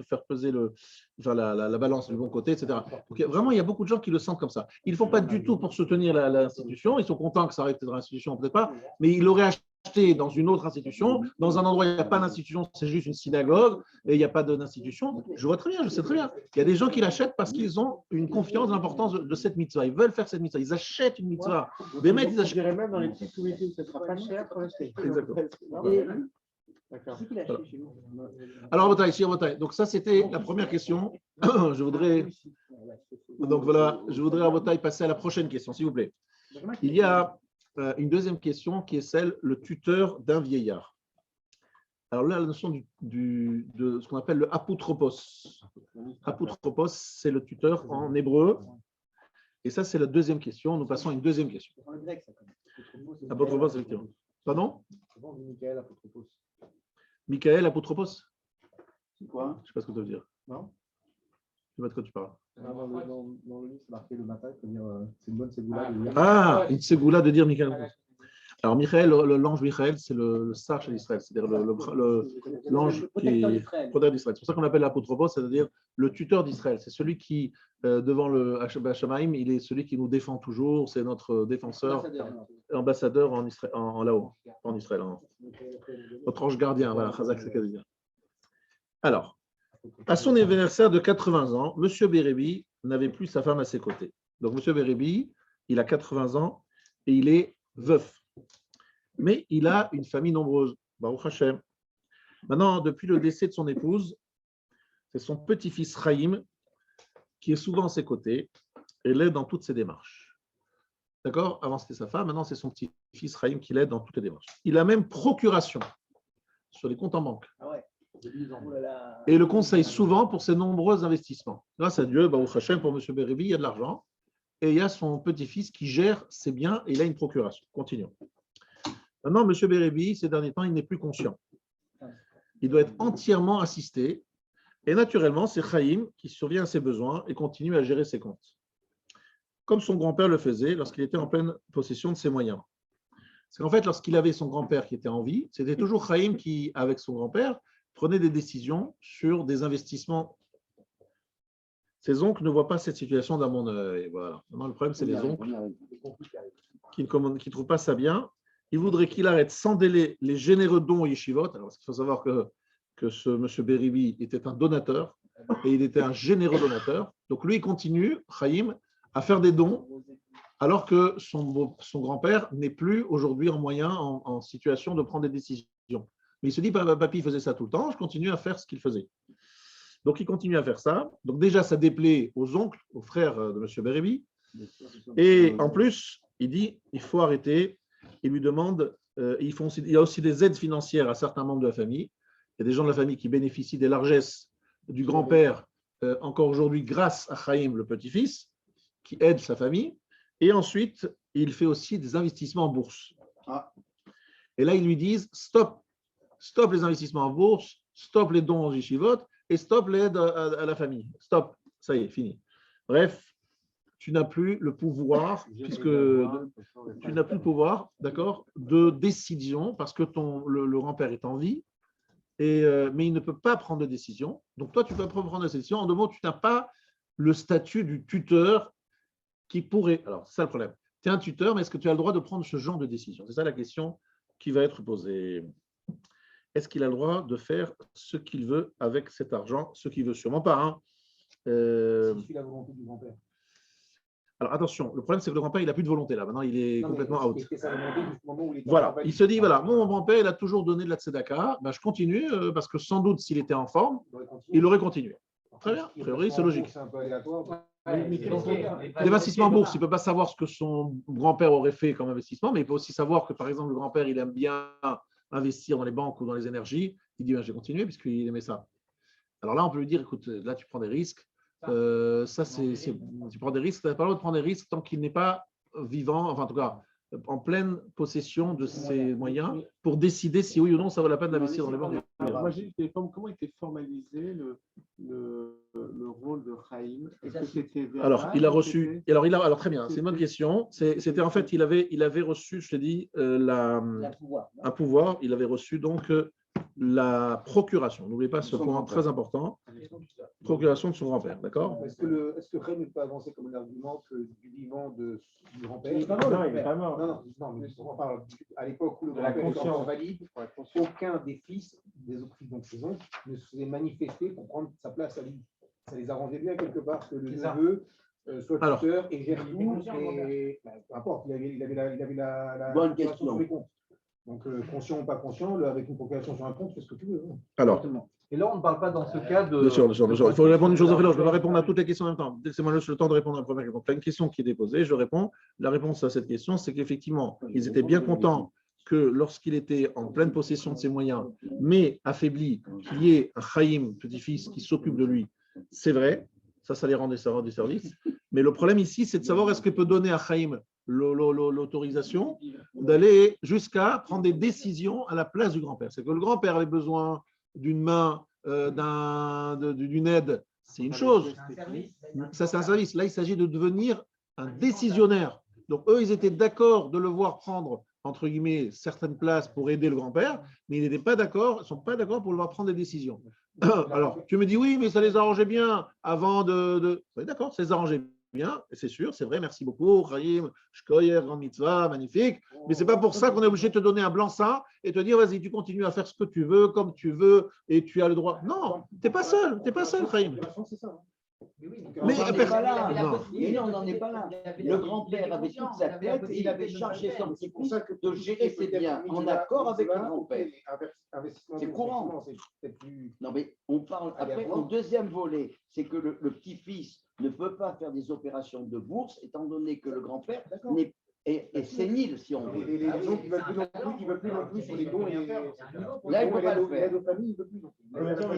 faire peser la balance du bon côté, etc. Donc, vraiment, il y a beaucoup de gens qui le sentent comme ça. Ils ne le font pas du tout pour soutenir l'institution, ils sont contents que ça arrive peut-être dans l'institution, peut-être pas, mais ils l'auraient acheté dans une autre institution, dans un endroit où il n'y a pas d'institution, c'est juste une synagogue, et il n'y a pas d'institution. Je vois très bien, je sais très bien. Il y a des gens qui l'achètent parce qu'ils ont une confiance dans l'importance de cette mitzvah. Ils veulent faire cette mitzvah. Ils achètent une mitzvah. Des mecs, ils Je achètent. dirais même dans les petites communautés où ça ne sera pas cher pour l'acheter. Exactement. D'accord. Alors, Rabotai, donc ça, c'était la première question. Je voudrais Rabotai, passer à la prochaine question, s'il vous plaît. Il y a une deuxième question qui est celle, le tuteur d'un vieillard. Alors là, la notion de ce qu'on appelle le apotropos. Apotropos, c'est le tuteur en hébreu. Et ça, c'est la deuxième question. Nous passons à une deuxième question. Apotropos, effectivement. Pardon? Michael Apotropos? C'est quoi? Je ne sais pas ce que ça veut dire. Non. Je sais pas de quoi tu parles. Dans le livre, c'est marqué le matin, il faut dire c'est une bonne ségoula de lire. Ah, une ségoula de dire Michael. Alors, Michael, l'ange Michael, c'est le sage d'Israël, c'est-à-dire l'ange qui est protecteur d'Israël. C'est pour ça qu'on l'appelle l'apotropos, c'est-à-dire le tuteur d'Israël. C'est celui qui, devant le Hashamaim, il est celui qui nous défend toujours, c'est notre défenseur, ambassadeur en Israël, là-haut, en Israël. Notre ange gardien, voilà, Chazak, c'est ce qu'elle dit. Alors, à son anniversaire de 80 ans, M. Bérébi n'avait plus sa femme à ses côtés. Donc, M. Bérébi, il a 80 ans et il est veuf. Mais il a une famille nombreuse. Baruch Hashem. Maintenant, depuis le décès de son épouse, c'est son petit-fils Chaim qui est souvent à ses côtés et l'aide dans toutes ses démarches. D'accord? Avant, c'était sa femme. Maintenant, c'est son petit-fils Chaim qui l'aide dans toutes les démarches. Il a même procuration sur les comptes en banque. Et le conseille souvent pour ses nombreux investissements. Grâce à Dieu, Baruch Hashem, pour M. Bérébi, il y a de l'argent. Et il y a son petit-fils qui gère ses biens et il a une procuration. Continuons. Maintenant, M. Bérébi, ces derniers temps, il n'est plus conscient. Il doit être entièrement assisté. Et naturellement, c'est Chaim qui survient à ses besoins et continue à gérer ses comptes. comme son grand-père le faisait lorsqu'il était en pleine possession de ses moyens. C'est qu'en fait, lorsqu'il avait son grand-père qui était en vie, c'était toujours Chaim qui, avec son grand-père, prenait des décisions sur des investissements. Ses oncles ne voient pas cette situation d'un bon œil. Voilà. Maintenant, le problème, c'est les oncles qui ne trouvent pas ça bien. Ils voudraient qu'il arrête sans délai les généreux dons au yeshivot. Alors, il faut savoir que ce monsieur Beribi était un donateur et il était un généreux donateur. Donc, lui, il continue, Chaim, à faire des dons alors que son grand-père n'est plus aujourd'hui en situation de prendre des décisions. Mais il se dit, papy faisait ça tout le temps, je continue à faire ce qu'il faisait. Donc, il continue à faire ça. Donc, déjà, ça déplaît aux oncles, aux frères de M. Beribi. Et en plus, il dit, il faut arrêter. Il lui demande, il y a aussi des aides financières à certains membres de la famille. Il y a des gens de la famille qui bénéficient des largesses du grand-père, encore aujourd'hui, grâce à Chaim, le petit-fils, qui aide sa famille. Et ensuite, il fait aussi des investissements en bourse. Et là, ils lui disent, stop les investissements en bourse, stop les dons aux yeshivot, et stop l'aide à la famille. Stop, ça y est, fini. Bref, tu n'as plus le pouvoir, d'accord, de décision, parce que le grand-père est en vie, mais il ne peut pas prendre de décision. Donc toi, tu peux prendre de décision. En deux mots, tu n'as pas le statut du tuteur qui pourrait. Alors, c'est ça le problème. Tu es un tuteur, mais est-ce que tu as le droit de prendre ce genre de décision? C'est ça la question qui va être posée. Est-ce qu'il a le droit de faire ce qu'il veut avec cet argent? Ce qu'il veut sûrement pas. Hein. Si suit la volonté du grand-père. Alors attention, le problème c'est que le grand-père il n'a plus de volonté là. Maintenant il est complètement out. Voilà, voilà, il se dit voilà, mon grand-père il a toujours donné de la tzedaka, ben, je continue parce que sans doute s'il était en forme, il aurait continué. Très bien, a priori c'est logique. L'investissement en bourse, il ne peut pas savoir ce que son grand-père aurait fait comme investissement, mais il peut aussi savoir que par exemple le grand-père il aime bien investir dans les banques ou dans les énergies. Il dit ben, je vais continuer puisqu'il aimait ça. Alors là on peut lui dire écoute, là tu prends des risques. Tu prends des risques, tu n'as pas le droit de prendre des risques tant qu'il n'est pas vivant, enfin en tout cas en pleine possession de ses moyens pour décider si oui ou non ça vaut la peine d'investir dans les banques. Moi, comment était formalisé le rôle de Chaim? Alors, il a reçu. Alors très bien, c'est une bonne question. C'était en fait, il avait reçu, je te dis, un pouvoir. Il avait reçu donc la procuration. N'oubliez pas ce point très important. Procuration de son grand-père, d'accord? Est-ce que Chaim ne peut avancer comme un argument que du vivant du grand-père? Il n'est pas mort. Il n'est pas mort. Non, mais on parle à l'époque où le grand-père était encore valide, aucun des fils des autres fils d'oncles ne se faisait manifester pour prendre sa place à lui. Ça les arrangeait bien quelque part que le neveu soit tuteur et gère tout. Et peu importe, il avait la bonne procuration question sur les comptes. Donc, conscient ou pas conscient, avec une procuration sur un compte, fais ce que tu veux. Alors, Et là, on ne parle pas dans ce cas de. bien sûr. Il faut répondre une chose après l'autre. Je ne peux pas répondre à toutes les questions en même temps. Laissez-moi le temps de répondre à la première question. Tu as une question qui est déposée, je réponds. La réponse à cette question, c'est qu'effectivement, ils étaient bien contents que lorsqu'il était en pleine possession de ses moyens, mais affaibli, qu'il y ait un Chaim, petit-fils, qui s'occupe de lui. C'est vrai, ça les rend du service. Mais le problème ici, c'est de savoir est-ce qu'il peut donner à Chaim l'autorisation d'aller jusqu'à prendre des décisions à la place du grand-père. C'est que le grand-père avait besoin d'une main, d'une aide, c'est une chose. Ça, c'est un service. Là, il s'agit de devenir un décisionnaire. Donc, eux, ils étaient d'accord de le voir prendre, entre guillemets, certaines places pour aider le grand-père, mais ils n'étaient pas d'accord, ils ne sont pas d'accord pour le voir prendre des décisions. Alors, tu me dis, oui, mais ça les arrangeait bien avant de... Oui, d'accord, ça les arrangeait bien, c'est sûr, c'est vrai, merci beaucoup, Chaim, Shkoyer, grand mitzvah, magnifique, mais ce n'est pas pour ça qu'on est obligé de te donner un blanc-seing et te dire, vas-y, tu continues à faire ce que tu veux, comme tu veux, et tu as le droit. Non, tu n'es pas seul, Chaim. Mais on n'en est pas là. Le grand-père avait toute sa tête et il avait chargé son petit-fils de gérer ses biens en accord avec le grand-père. C'est courant. Non, mais on parle après, au deuxième volet, c'est que le petit-fils ne peut pas faire des opérations de bourse étant donné que le grand-père est sénile, si on veut. Et les gens qui veulent plus non plus sur les dons et les... Là, il ne peut pas le faire.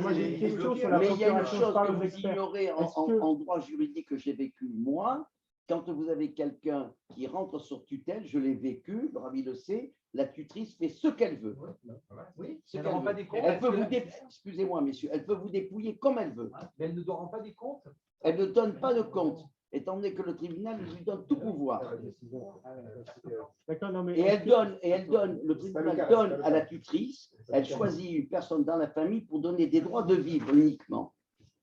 Moi, j'ai une question sur la mais il y a une procuration chose par que les vous experts. ignorez en droit juridique que j'ai vécu moi. Quand vous avez quelqu'un qui rentre sur tutelle, je l'ai vécu, le Rabbi le sait, la tutrice fait ce qu'elle veut. Oui, Ce elle qu'elle ne rend pas veut. des comptes. Elle peut vous excusez-moi, messieurs, elle peut vous dépouiller comme elle veut. Mais elle ne doit rendre pas des comptes. Elle ne donne pas de compte. étant donné que le tribunal lui donne tout pouvoir. D'accord, non, mais Et le tribunal donne à la tutrice, elle choisit une personne dans la famille pour donner des droits de vivre uniquement.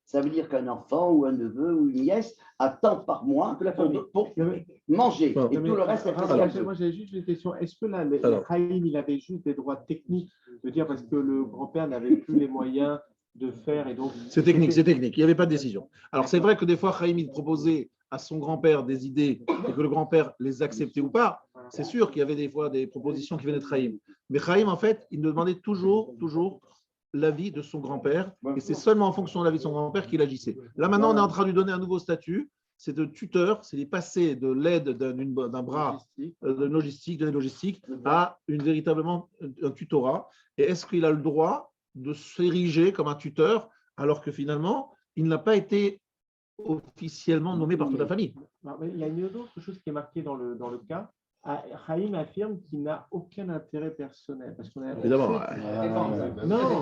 Ça veut dire qu'un enfant ou un neveu ou une nièce a tant par mois pour manger. Et tout le reste, est moi j'ai juste une question. Est-ce que là, Chaim, il avait juste des droits techniques de dire parce que le grand-père n'avait plus les moyens de faire et donc. C'est technique. Il n'y avait pas de décision. Alors c'est vrai que des fois, Chaim, il proposait à son grand-père des idées et que le grand-père les acceptait ou pas. C'est sûr qu'il y avait des fois des propositions qui venaient de Chaim. Mais Chaim, en fait, il demandait toujours l'avis de son grand-père, et c'est seulement en fonction de l'avis de son grand-père qu'il agissait. Là, maintenant, on est en train de lui donner un nouveau statut, c'est de tuteur, c'est de passer de l'aide d'un bras de logistique à véritablement un tutorat. Et est-ce qu'il a le droit de s'ériger comme un tuteur, alors que finalement, il n'a pas été officiellement nommé par toute la famille? Non, mais il y a une autre chose qui est marquée dans le cas. Chaim affirme qu'il n'a aucun intérêt personnel. Parce qu'on a évidemment.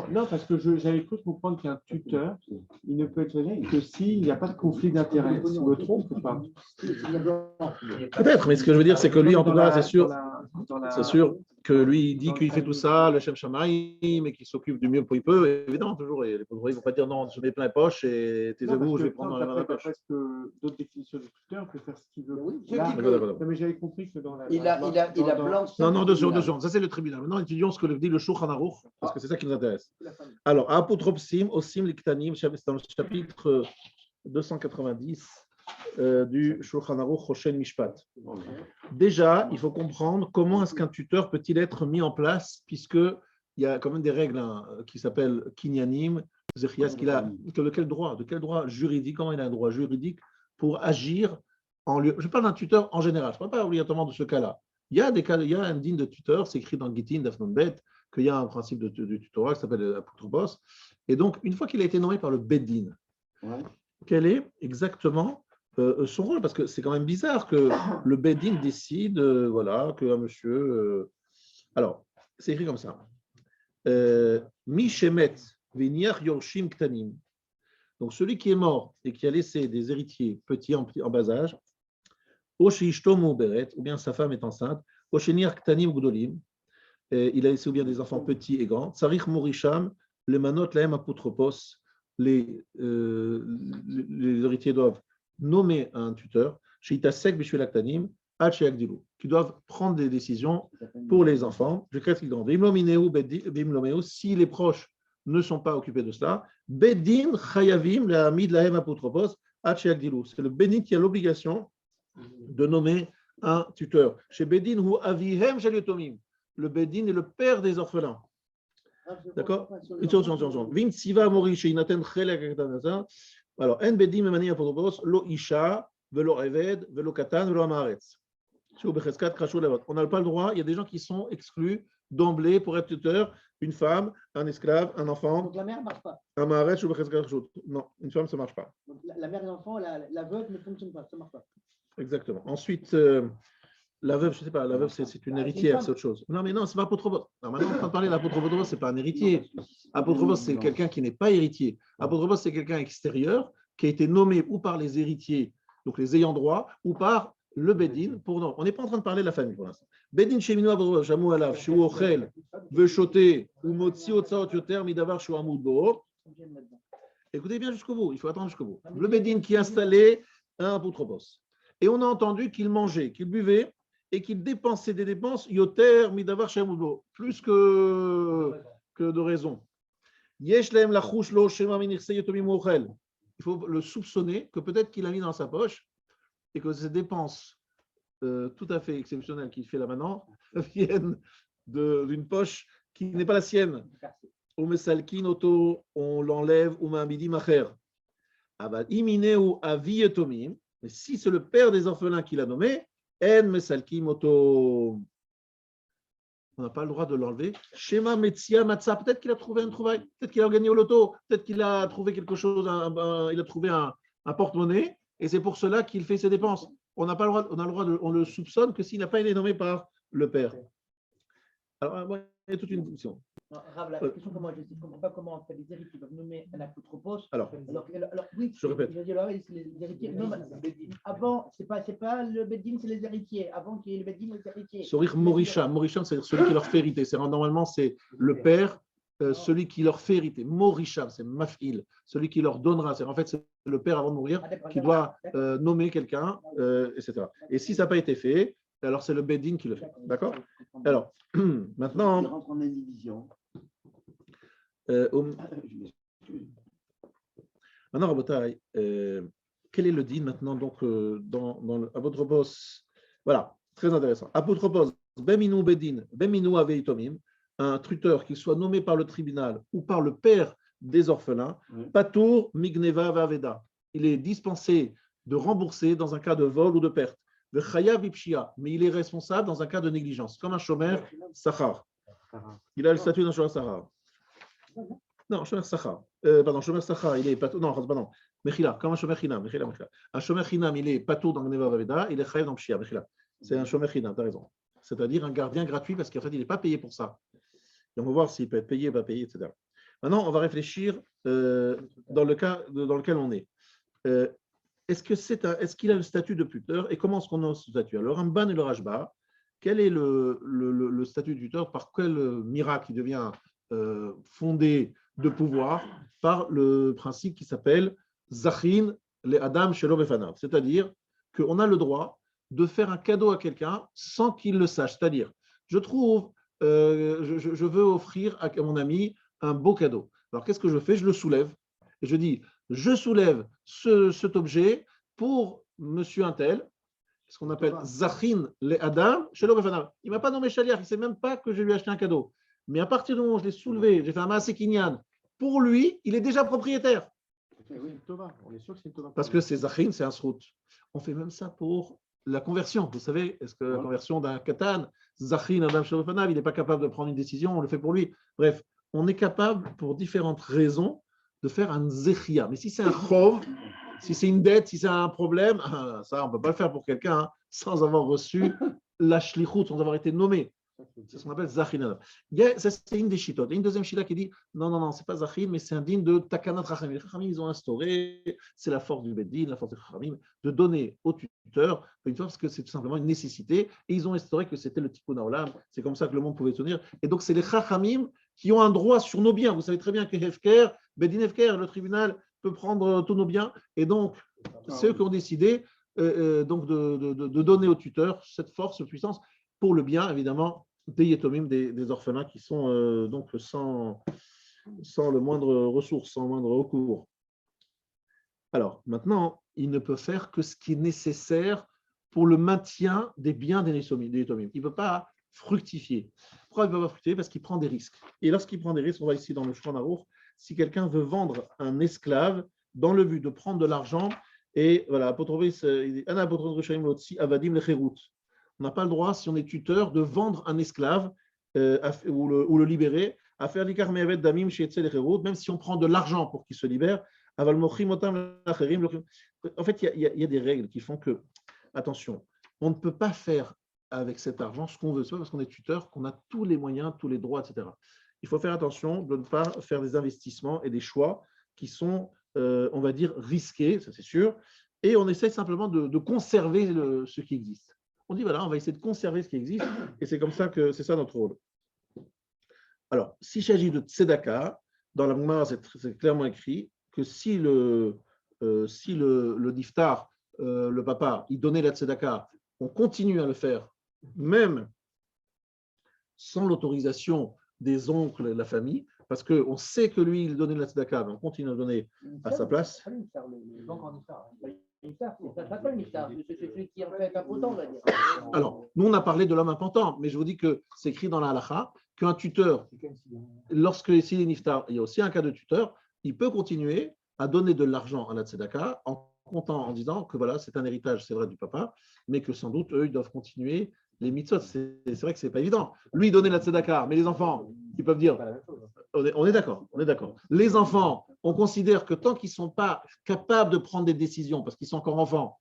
Non, parce que j'avais cru comprendre qu'un tuteur, il ne peut être choisi que s'il n'y a pas de conflit d'intérêt. Si je me trompe ou pas? Peut-être, mais ce que je veux dire, c'est que lui, en tout cas, c'est sûr que lui, il dit qu'il fait tout ça, le Shem Shamaï, mais qu'il s'occupe du mieux pour il peut. Évidemment, toujours. Et les pauvres, ils ne vont pas dire non, je mets plein les poches et taisez-vous, je vais prendre dans la poche. Parce que d'autres définitions du tuteur peut faire ce qu'il veut. Non, mais j'avais compris que dans la. Il a blanc. Non, deux secondes. Ça, c'est le tribunal. Maintenant, étudions ce que dit le Shulchan Aruch, parce que c'est ça qui nous intéresse. Alors, Apotropsim, Osim, Liktanim, c'est dans le chapitre 290 du Shulchan Aruch Choshen Mishpat. Déjà, il faut comprendre comment est-ce qu'un tuteur peut-il être mis en place, puisqu'il y a quand même des règles qui s'appellent Kinyanim, Zechias, de quel droit juridique, comment il a un droit juridique pour agir en lieu. Je parle d'un tuteur en général, je ne parle pas obligatoirement de ce cas-là. Il y a des cas, il y a un digne de tuteur, c'est écrit dans Gittin, Dafnon Bet, qu'il y a un principe de tutorat qui s'appelle Apotropos. Et donc, une fois qu'il a été nommé par le Beddin, quel est exactement son rôle? Parce que c'est quand même bizarre que le Beddin décide, qu'un monsieur. Alors, c'est écrit comme ça. Mi shemet v'niach yorshim ktanim. Donc, celui qui est mort et qui a laissé des héritiers petits en bas âge, ou bien sa femme est enceinte, il a laissé ou bien des enfants petits et grands, Tsarich Morisham, les manot laem apotropos, les héritiers doivent nommer un tuteur, qui doivent prendre des décisions pour les enfants, si les proches ne sont pas occupés de cela, Bedin Chayavim la Amid laem apotropos, c'est le Bedin qui a l'obligation de nommer un tuteur. Chez Bedin ou Avihem Shalitomim, le Bedin est le père des orphelins. D'accord? Vim Siva Mori Sheinaten Chelek. Alors, En Bedin Memani Apotropos, Lo Isha, Velo Eved, Velo Katan, Velo Amaretz. On n'a pas le droit, il y a des gens qui sont exclus d'emblée pour être tuteur, une femme, un esclave, un enfant. Donc la mère ne marche pas. Un Amaretz ou Becheskat. Non, une femme, ça ne marche pas. Donc la mère et l'enfant, la veuve ne fonctionne pas, ça ne marche pas. Exactement. Ensuite, la veuve, je ne sais pas, la veuve, c'est une héritière, c'est autre chose. Non, mais non, c'est pas apotropos. Maintenant, on est en train de parler d'apotropos, ce n'est pas un héritier. Apotropos, c'est quelqu'un qui n'est pas héritier. Apotropos, c'est quelqu'un extérieur qui a été nommé ou par les héritiers, donc les ayants droit, ou par le Bedin. Non, on n'est pas en train de parler de la famille pour l'instant. Bedin Shemino Apotropos, Jamou Alav, Shu Ochel, Veshoté, ou Motsi Otsaot Yoter, Midavar Shu Amud Bo. Écoutez bien jusqu'au bout, il faut attendre jusqu'au bout. Le Bedin qui a installé un apotropos. Et on a entendu qu'il mangeait, qu'il buvait et qu'il dépensait des dépenses yoter midavar shemudo, plus que de raison. Il faut le soupçonner que peut-être qu'il a mis dans sa poche et que ces dépenses tout à fait exceptionnelles qu'il fait là maintenant viennent d'une poche qui n'est pas la sienne. On l'enlève, mais si c'est le père des orphelins qui l'a nommé, on n'a pas le droit de l'enlever. Shema Metsia Matza, peut-être qu'il a trouvé un trouvaille, peut-être qu'il a gagné au loto, peut-être qu'il a trouvé quelque chose, il a trouvé un porte-monnaie, et c'est pour cela qu'il fait ses dépenses. On n'a pas le droit, on le soupçonne que s'il n'a pas été nommé par le père. Alors, il y a toute une question. Rav, la question que moi, je ne comprends pas comment en fait, les héritiers peuvent nommer un apotropos. Alors, oui, je répète. Je dis, c'est les héritiers. Non, avant, c'est pas le Beddin, c'est les héritiers. Avant qu'il y ait le Beddin, les héritiers. Sourire Morisham. Morisham, c'est celui qui leur fait hériter. Normalement, c'est le père, celui qui leur fait hériter. Morisham, c'est Maf'il, celui qui leur donnera. En fait, c'est le père avant de mourir qui doit nommer quelqu'un, etc. Et si ça n'a pas été fait, alors c'est le Beddin qui le fait. D'accord? Alors, maintenant. Il rentre en indivision. Maintenant, Rabotai, quel est le din maintenant donc, dans le Apotropos? Voilà, très intéressant. Apotropos, Beminou Bedin, Beminou Aveitomim, un tuteur qui soit nommé par le tribunal ou par le père des orphelins, Patour Migneva Vaveda. Il est dispensé de rembourser dans un cas de vol ou de perte. Le Chayav Ipshia, mais il est responsable dans un cas de négligence, comme un shomer Sachar. Il a le statut d'un shomer Sachar. Non, shomer Sachar. Pardon, shomer Sachar, il est Patour. Non, pardon. Mechila, comme un shomer Chinam. Un shomer Chinam, il est Patour dans Gneva Vaveda, il est Chayav dans Pshia. Mechila. C'est un shomer Chinam, tu as raison. C'est-à-dire un gardien gratuit parce qu'en fait, il n'est pas payé pour ça. Et on va voir s'il peut être payé ou pas payé, etc. Maintenant, on va réfléchir dans le cas dans lequel on est. Est-ce qu'il a le statut de tuteur et comment est-ce qu'on a ce statut? Alors, le Ramban et le Rashba, quel est le statut de tuteur? Par quel miracle il devient fondé de pouvoir? Par le principe qui s'appelle Zachin le Adam Shelo Befanav, c'est-à-dire qu'on a le droit de faire un cadeau à quelqu'un sans qu'il le sache. C'est-à-dire, je veux offrir à mon ami un beau cadeau. Alors, qu'est-ce que je fais? Je le soulève et je dis, je soulève cet objet pour monsieur untel, ce qu'on appelle Zachin le Adam Shelo Befanav. Il ne m'a pas nommé Shaliach, il ne sait même pas que je lui ai acheté un cadeau. Mais à partir du moment où je l'ai soulevé, j'ai fait un Maaseh Kinyan, pour lui, il est déjà propriétaire. Oui, on est sûr que c'est une tova. Parce que c'est Zachin, c'est un srout. On fait même ça pour la conversion. Vous savez, est-ce que la conversion d'un katan, Zachin, Adam Shelo Befanav, il n'est pas capable de prendre une décision, on le fait pour lui. Bref, on est capable, pour différentes raisons, de faire un zechia. Mais si c'est un chov, si c'est une dette, si c'est un problème, ça, on ne peut pas le faire pour quelqu'un sans avoir reçu la shlichut, sans avoir été nommé. C'est ce qu'on appelle zachin. Ça, c'est une des chitotes. Et une deuxième chita qui dit non, c'est pas zachin, mais c'est un digne de takanat rachamim. Les rachamim, ils ont instauré, c'est la force du beddin, la force des rachamim, de donner au tuteur une force, parce que c'est tout simplement une nécessité. Et ils ont instauré que c'était le tikkun haolam. C'est comme ça que le monde pouvait tenir. Et donc, c'est les rachamim qui ont un droit sur nos biens. Vous savez très bien que Hefker, Beddin Hefker, le tribunal peut prendre tous nos biens. Et donc, c'est eux qui ont décidé donc de donner au tuteur cette force, cette puissance, pour le bien, évidemment, des yétomim, des orphelins qui sont donc sans le moindre ressource, sans le moindre recours. Alors, maintenant, il ne peut faire que ce qui est nécessaire pour le maintien des biens des yétomim. Il ne peut pas fructifier. Pourquoi il ne peut pas fructifier? Parce qu'il prend des risques. Et lorsqu'il prend des risques, on va ici dans le Shulchan Aruch, si quelqu'un veut vendre un esclave dans le but de prendre de l'argent, et voilà, on n'a pas le droit, si on est tuteur, de vendre un esclave ou le libérer, à faire l'ikar me'aved damim she'etzel cherut, même si on prend de l'argent pour qu'il se libère. En fait, il y a des règles qui font que, attention, on ne peut pas faire avec cet argent ce qu'on veut. C'est pas parce qu'on est tuteur qu'on a tous les moyens, tous les droits, etc. Il faut faire attention de ne pas faire des investissements et des choix qui sont, on va dire, risqués, ça c'est sûr, et on essaie simplement de conserver ce qui existe. On dit, voilà, on va essayer de conserver ce qui existe, et c'est comme ça que c'est ça notre rôle. Alors, s'il s'agit de tzedaka, dans la Gemara, c'est clairement écrit que si le niftar, le papa, il donnait la tzedaka, on continue à le faire, même sans l'autorisation des oncles et de la famille, parce qu'on sait que lui, il donnait la tzedaka, mais on continue à donner à sa place. C'est celui qui en fait impotent, on va dire. Alors, nous, on a parlé de l'homme impotent, mais je vous dis que c'est écrit dans la halakha qu'un tuteur, lorsque s'il est niftar, il y a aussi un cas de tuteur, il peut continuer à donner de l'argent à la tzedaka en comptant, en disant que voilà, c'est un héritage, c'est vrai, du papa, mais que sans doute, eux, ils doivent continuer les mitzvot. C'est vrai que ce n'est pas évident. Lui, il donnait la tzedaka, mais les enfants, ils peuvent dire, on est d'accord, on est d'accord. Les enfants, on considère que tant qu'ils ne sont pas capables de prendre des décisions, parce qu'ils sont encore enfants,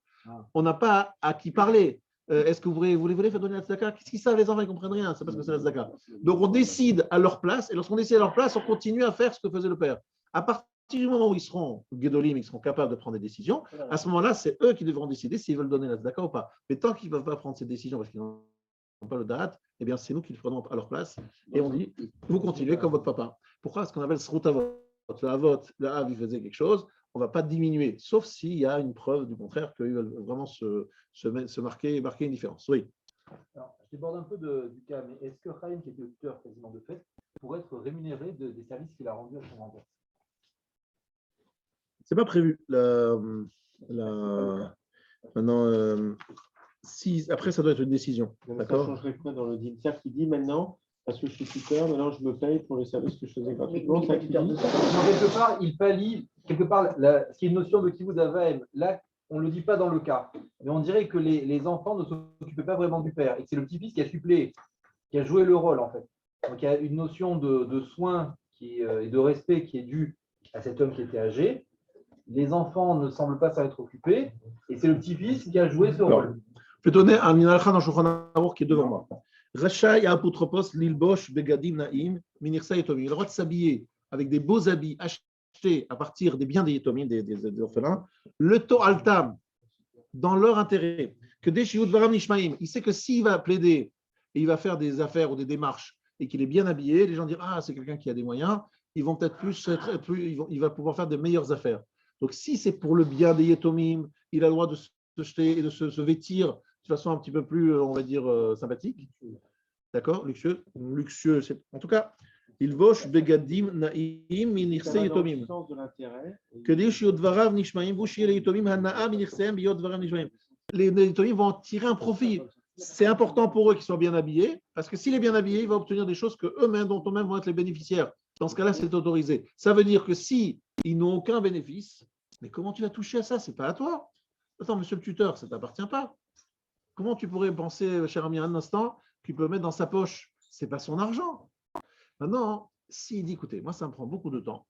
on n'a pas à qui parler. est-ce que vous voulez faire donner la tzedaka? Qu'est-ce qu'ils savent, les enfants, ils ne comprennent rien, c'est parce que c'est la tzedaka. Donc on décide à leur place, et lorsqu'on décide à leur place, on continue à faire ce que faisait le père. À partir du moment où ils seront guédolim, ils seront capables de prendre des décisions, à ce moment-là, c'est eux qui devront décider s'ils veulent donner la tzedaka ou pas. Mais tant qu'ils ne peuvent pas prendre ces décisions parce qu'ils n'ont pas le date, eh bien c'est nous qui le prenons à leur place, et on dit, vous continuez comme votre papa. Pourquoi? Ce qu'on appelle srout avot. Le avot, le av, il faisait quelque chose, on ne va pas diminuer, sauf s'il y a une preuve du contraire qu'ils veulent vraiment marquer une différence. Oui. Alors, je déborde un peu du cas, mais est-ce que Chaim, qui était le tuteur quasiment de fait, pourrait être rémunéré des services qu'il a rendus à son grand-père? C'est pas prévu. Maintenant, après, ça doit être une décision. Ça changerait quoi dans le deal? C'est-à-dire qu'il dit maintenant, parce que je suis tuteur, maintenant je me paye pour les services que je faisais gratuitement. Quelque part, il pallie, ce qui est une notion de kibbutz avaim. Là, on ne le dit pas dans le cas, mais on dirait que les enfants ne s'occupaient pas vraiment du père et que c'est le petit-fils qui a suppléé, qui a joué le rôle en fait. Donc il y a une notion de soin et de respect qui est due à cet homme qui était âgé. Les enfants ne semblent pas s'en être occupés et c'est le petit-fils qui a joué ce rôle. Je vais donner un minalcha dans Shulchan Aruch qui est devant moi. Rachai apotropos lilbosh begadim naim minirsa yetomim. Il a le droit de s'habiller avec des beaux habits achetés à partir des biens des yetomim, des orphelins, le to altam, dans leur intérêt. Que des shiud varam nishmaim. Il sait que s'il va plaider et il va faire des affaires ou des démarches et qu'il est bien habillé, les gens diront ah c'est quelqu'un qui a des moyens. Ils vont peut-être il va pouvoir faire de meilleures affaires. Donc si c'est pour le bien des yetomim, il a le droit de se jeter et de se vêtir de façon un petit peu plus, on va dire, sympathique. D'accord? Luxueux. En tout cas, il voche begadim naim minirse yetomim. Que des shiot varav nishmaim, vous chiez les yetomim, hana'a minirseem, biot varav nishmaim. Les yetomim vont en tirer un profit. C'est important pour eux qu'ils soient bien habillés, parce que s'il est bien habillé, il va obtenir des choses dont eux-mêmes vont être les bénéficiaires. Dans ce cas-là, c'est autorisé. Ça veut dire que si ils n'ont aucun bénéfice, mais comment tu vas toucher à ça? C'est pas à toi. Attends, monsieur le tuteur, ça ne t'appartient pas. Comment tu pourrais penser, cher ami, un instant, qu'il peut mettre dans sa poche? Ce n'est pas son argent. Maintenant, s'il dit, écoutez, moi, ça me prend beaucoup de temps.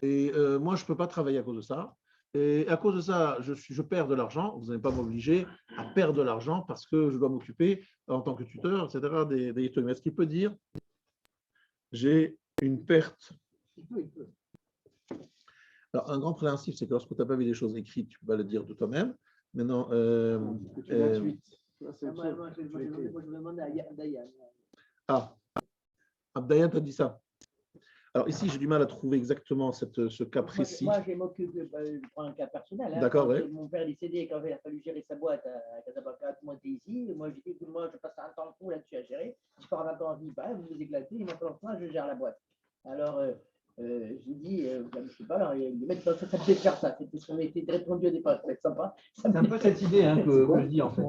Et moi, je ne peux pas travailler à cause de ça. Et à cause de ça, je perds de l'argent. Vous n'allez pas m'obliger à perdre de l'argent parce que je dois m'occuper, en tant que tuteur, etc., des yetomim. Est-ce qu'il peut dire, j'ai une perte? Alors, un grand principe, c'est que lorsque tu n'as pas vu des choses écrites, tu ne peux pas le dire de toi-même. Maintenant, moi, je demande à Dayan. Ah, Abdayan t'a dit ça. Alors ici, j'ai du mal à trouver exactement ce cas précis. Moi, je m'occupe, je prends un cas personnel. D'accord, oui. Mon père est décédé quand il a fallu gérer sa boîte à Casablanca, moi j'étais ici. Moi, j'ai dit, moi, je passe un temps fou là-dessus à gérer. Je pars en vacances, je dis, vous vous éclatez, il m'appelle en train, je gère la boîte. Alors, j'ai dit, je ne sais pas, ça me fait faire ça. C'était ce qu'on était répondu au départ, c'est sympa. C'est un peu cette idée que je dis en fait.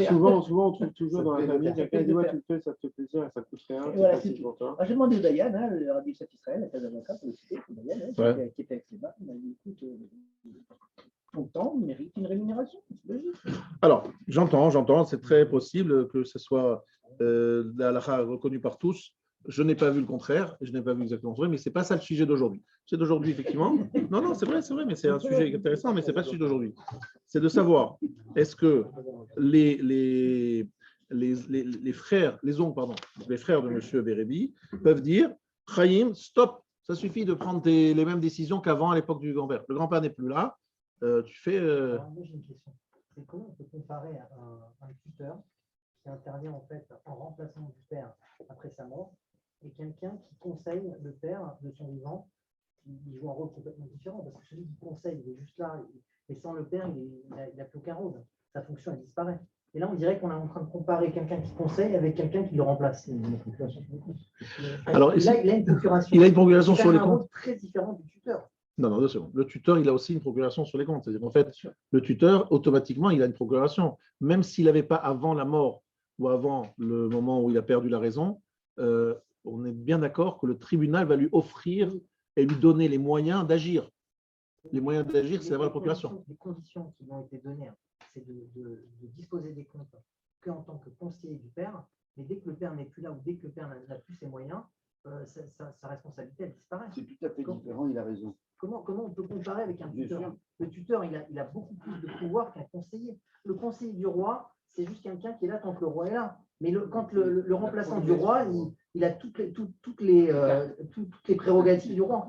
Souvent, on trouve toujours dans la famille quelqu'un qui dit ouais, tu le fais, ça te fait plaisir, ça coûte rien, c'est facile pour toi. J'ai demandé au Dayan, le Rabbi Yosef Israël, à Casablanca, pour le citer, Dayan, qui était avec ses bas, il m'a dit écoute, ton temps mérite une rémunération, c'est logique. Alors, j'entends, c'est très possible que ce soit la halakha reconnue par tous. Je n'ai pas vu le contraire, je n'ai pas vu exactement le contraire, mais ce n'est pas ça le sujet d'aujourd'hui. C'est d'aujourd'hui, effectivement. Non, c'est vrai, mais c'est un sujet intéressant, mais ce n'est pas le sujet d'aujourd'hui. C'est de savoir, est-ce que les frères, les oncles, les frères de M. Bérébi peuvent dire, Chaim, stop, ça suffit de prendre les mêmes décisions qu'avant à l'époque du grand-père. Le grand-père n'est plus là, tu fais… Alors, moi, j'ai une question. C'est comment on peut comparer un tuteur qui intervient en fait en remplacement du père après sa mort et quelqu'un qui conseille le père de son vivant, il joue un rôle complètement différent, parce que celui qui conseille, il est juste là, et sans le père, il n'a plus aucun rôle. Sa fonction, elle disparaît. Et là, on dirait qu'on est en train de comparer quelqu'un qui conseille avec quelqu'un qui le remplace. Alors, il a une procuration. Il a une procuration sur les comptes. C'est un rôle très différent du tuteur. Non, 2 secondes. Le tuteur, il a aussi une procuration sur les comptes. C'est-à-dire qu'en fait, le tuteur, automatiquement, il a une procuration. Même s'il n'avait pas avant la mort ou avant le moment où il a perdu la raison, on est bien d'accord que le tribunal va lui offrir et lui donner les moyens d'agir. Les moyens d'agir, c'est d'avoir la procuration. Les conditions qui lui ont été données, c'est de disposer des comptes qu'en tant que conseiller du père, mais dès que le père n'est plus là ou dès que le père n'a plus ses moyens, sa responsabilité, elle disparaît. C'est tout à fait différent, il a raison. Comment on peut comparer avec un tuteur? Le tuteur, il a beaucoup plus de pouvoir qu'un conseiller. Le conseiller du roi, c'est juste quelqu'un qui est là tant que le roi est là. Mais quand le remplaçant du roi, il a toutes les prérogatives du roi.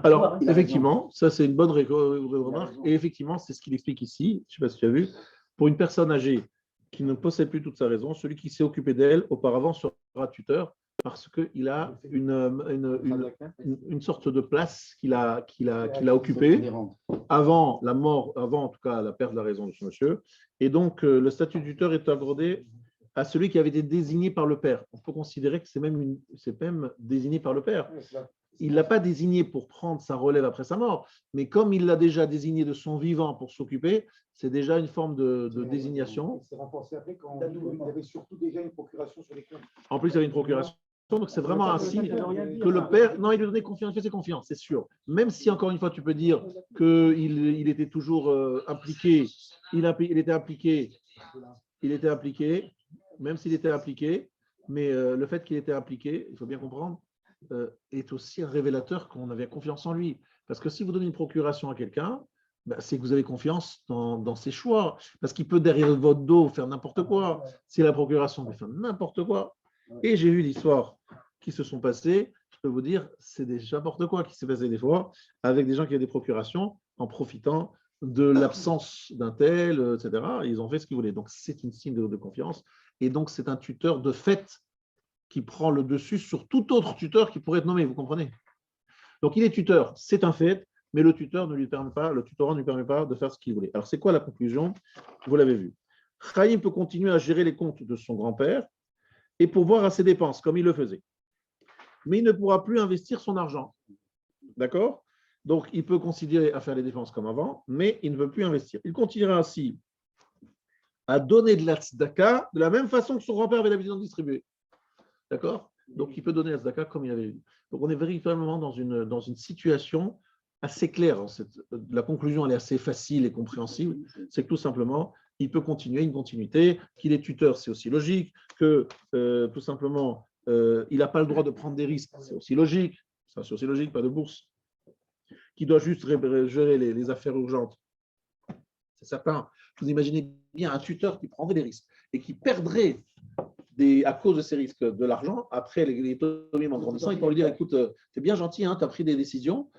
Alors, effectivement, ça c'est une bonne remarque. Et effectivement, c'est ce qu'il explique ici. Je ne sais pas si tu as vu. Pour une personne âgée qui ne possède plus toute sa raison, celui qui s'est occupé d'elle auparavant sera tuteur parce qu'il a une sorte de place qu'il a occupée avant la mort, avant en tout cas la perte de la raison de ce monsieur. Et donc, le statut de tuteur est accordé à celui qui avait été désigné par le père. On peut considérer que c'est même désigné par le père. Il ne l'a pas désigné pour prendre sa relève après sa mort, mais comme il l'a déjà désigné de son vivant pour s'occuper, c'est déjà une forme de désignation. C'est renforcé après quand il avait surtout déjà une procuration sur les comptes. En plus, il avait une procuration, donc c'est vraiment un signe que le père, non, il lui donnait confiance, il faisait confiance, c'est sûr. Même si, encore une fois, tu peux dire qu'il était toujours impliqué, il était impliqué, même s'il était impliqué, mais le fait qu'il était impliqué, il faut bien comprendre, est aussi un révélateur qu'on avait confiance en lui. Parce que si vous donnez une procuration à quelqu'un, c'est que vous avez confiance dans ses choix. Parce qu'il peut, derrière votre dos, faire n'importe quoi. Si la procuration peut faire n'importe quoi. Et j'ai vu l'histoire qui se sont passées. Je peux vous dire, c'est n'importe quoi qui s'est passé des fois avec des gens qui avaient des procurations en profitant de l'absence d'un tel, etc. Ils ont fait ce qu'ils voulaient. Donc, c'est une signe de confiance. Et donc, c'est un tuteur de fait qui prend le dessus sur tout autre tuteur qui pourrait être nommé, vous comprenez? Donc, il est tuteur, c'est un fait, mais le tuteur ne lui permet pas, le tutorat ne lui permet pas de faire ce qu'il voulait. Alors, c'est quoi la conclusion? Vous l'avez vu. Chaim peut continuer à gérer les comptes de son grand-père et pourvoir à ses dépenses, comme il le faisait. Mais il ne pourra plus investir son argent. D'accord? Donc, il peut considérer à faire les dépenses comme avant, mais il ne veut plus investir. Il continuera ainsi à donner de la tzedaka de la même façon que son grand-père avait l'habitude d'en distribuer. D'accord? Donc, il peut donner la tzedaka comme il avait dit. Donc, on est véritablement dans une situation assez claire. La conclusion, elle est assez facile et compréhensible. C'est que tout simplement, il peut continuer une continuité. Qu'il est tuteur, c'est aussi logique. Que tout simplement, il n'a pas le droit de prendre des risques, c'est aussi logique. C'est aussi logique, pas de bourse. Qu'il doit juste gérer les affaires urgentes. C'est certain. Vous imaginez bien un tuteur qui prendrait des risques et qui perdrait à cause de ces risques de l'argent, après les tomimes en grandissant, ils peuvent lui dire, écoute, tu es bien gentil, hein, tu as pris des décisions,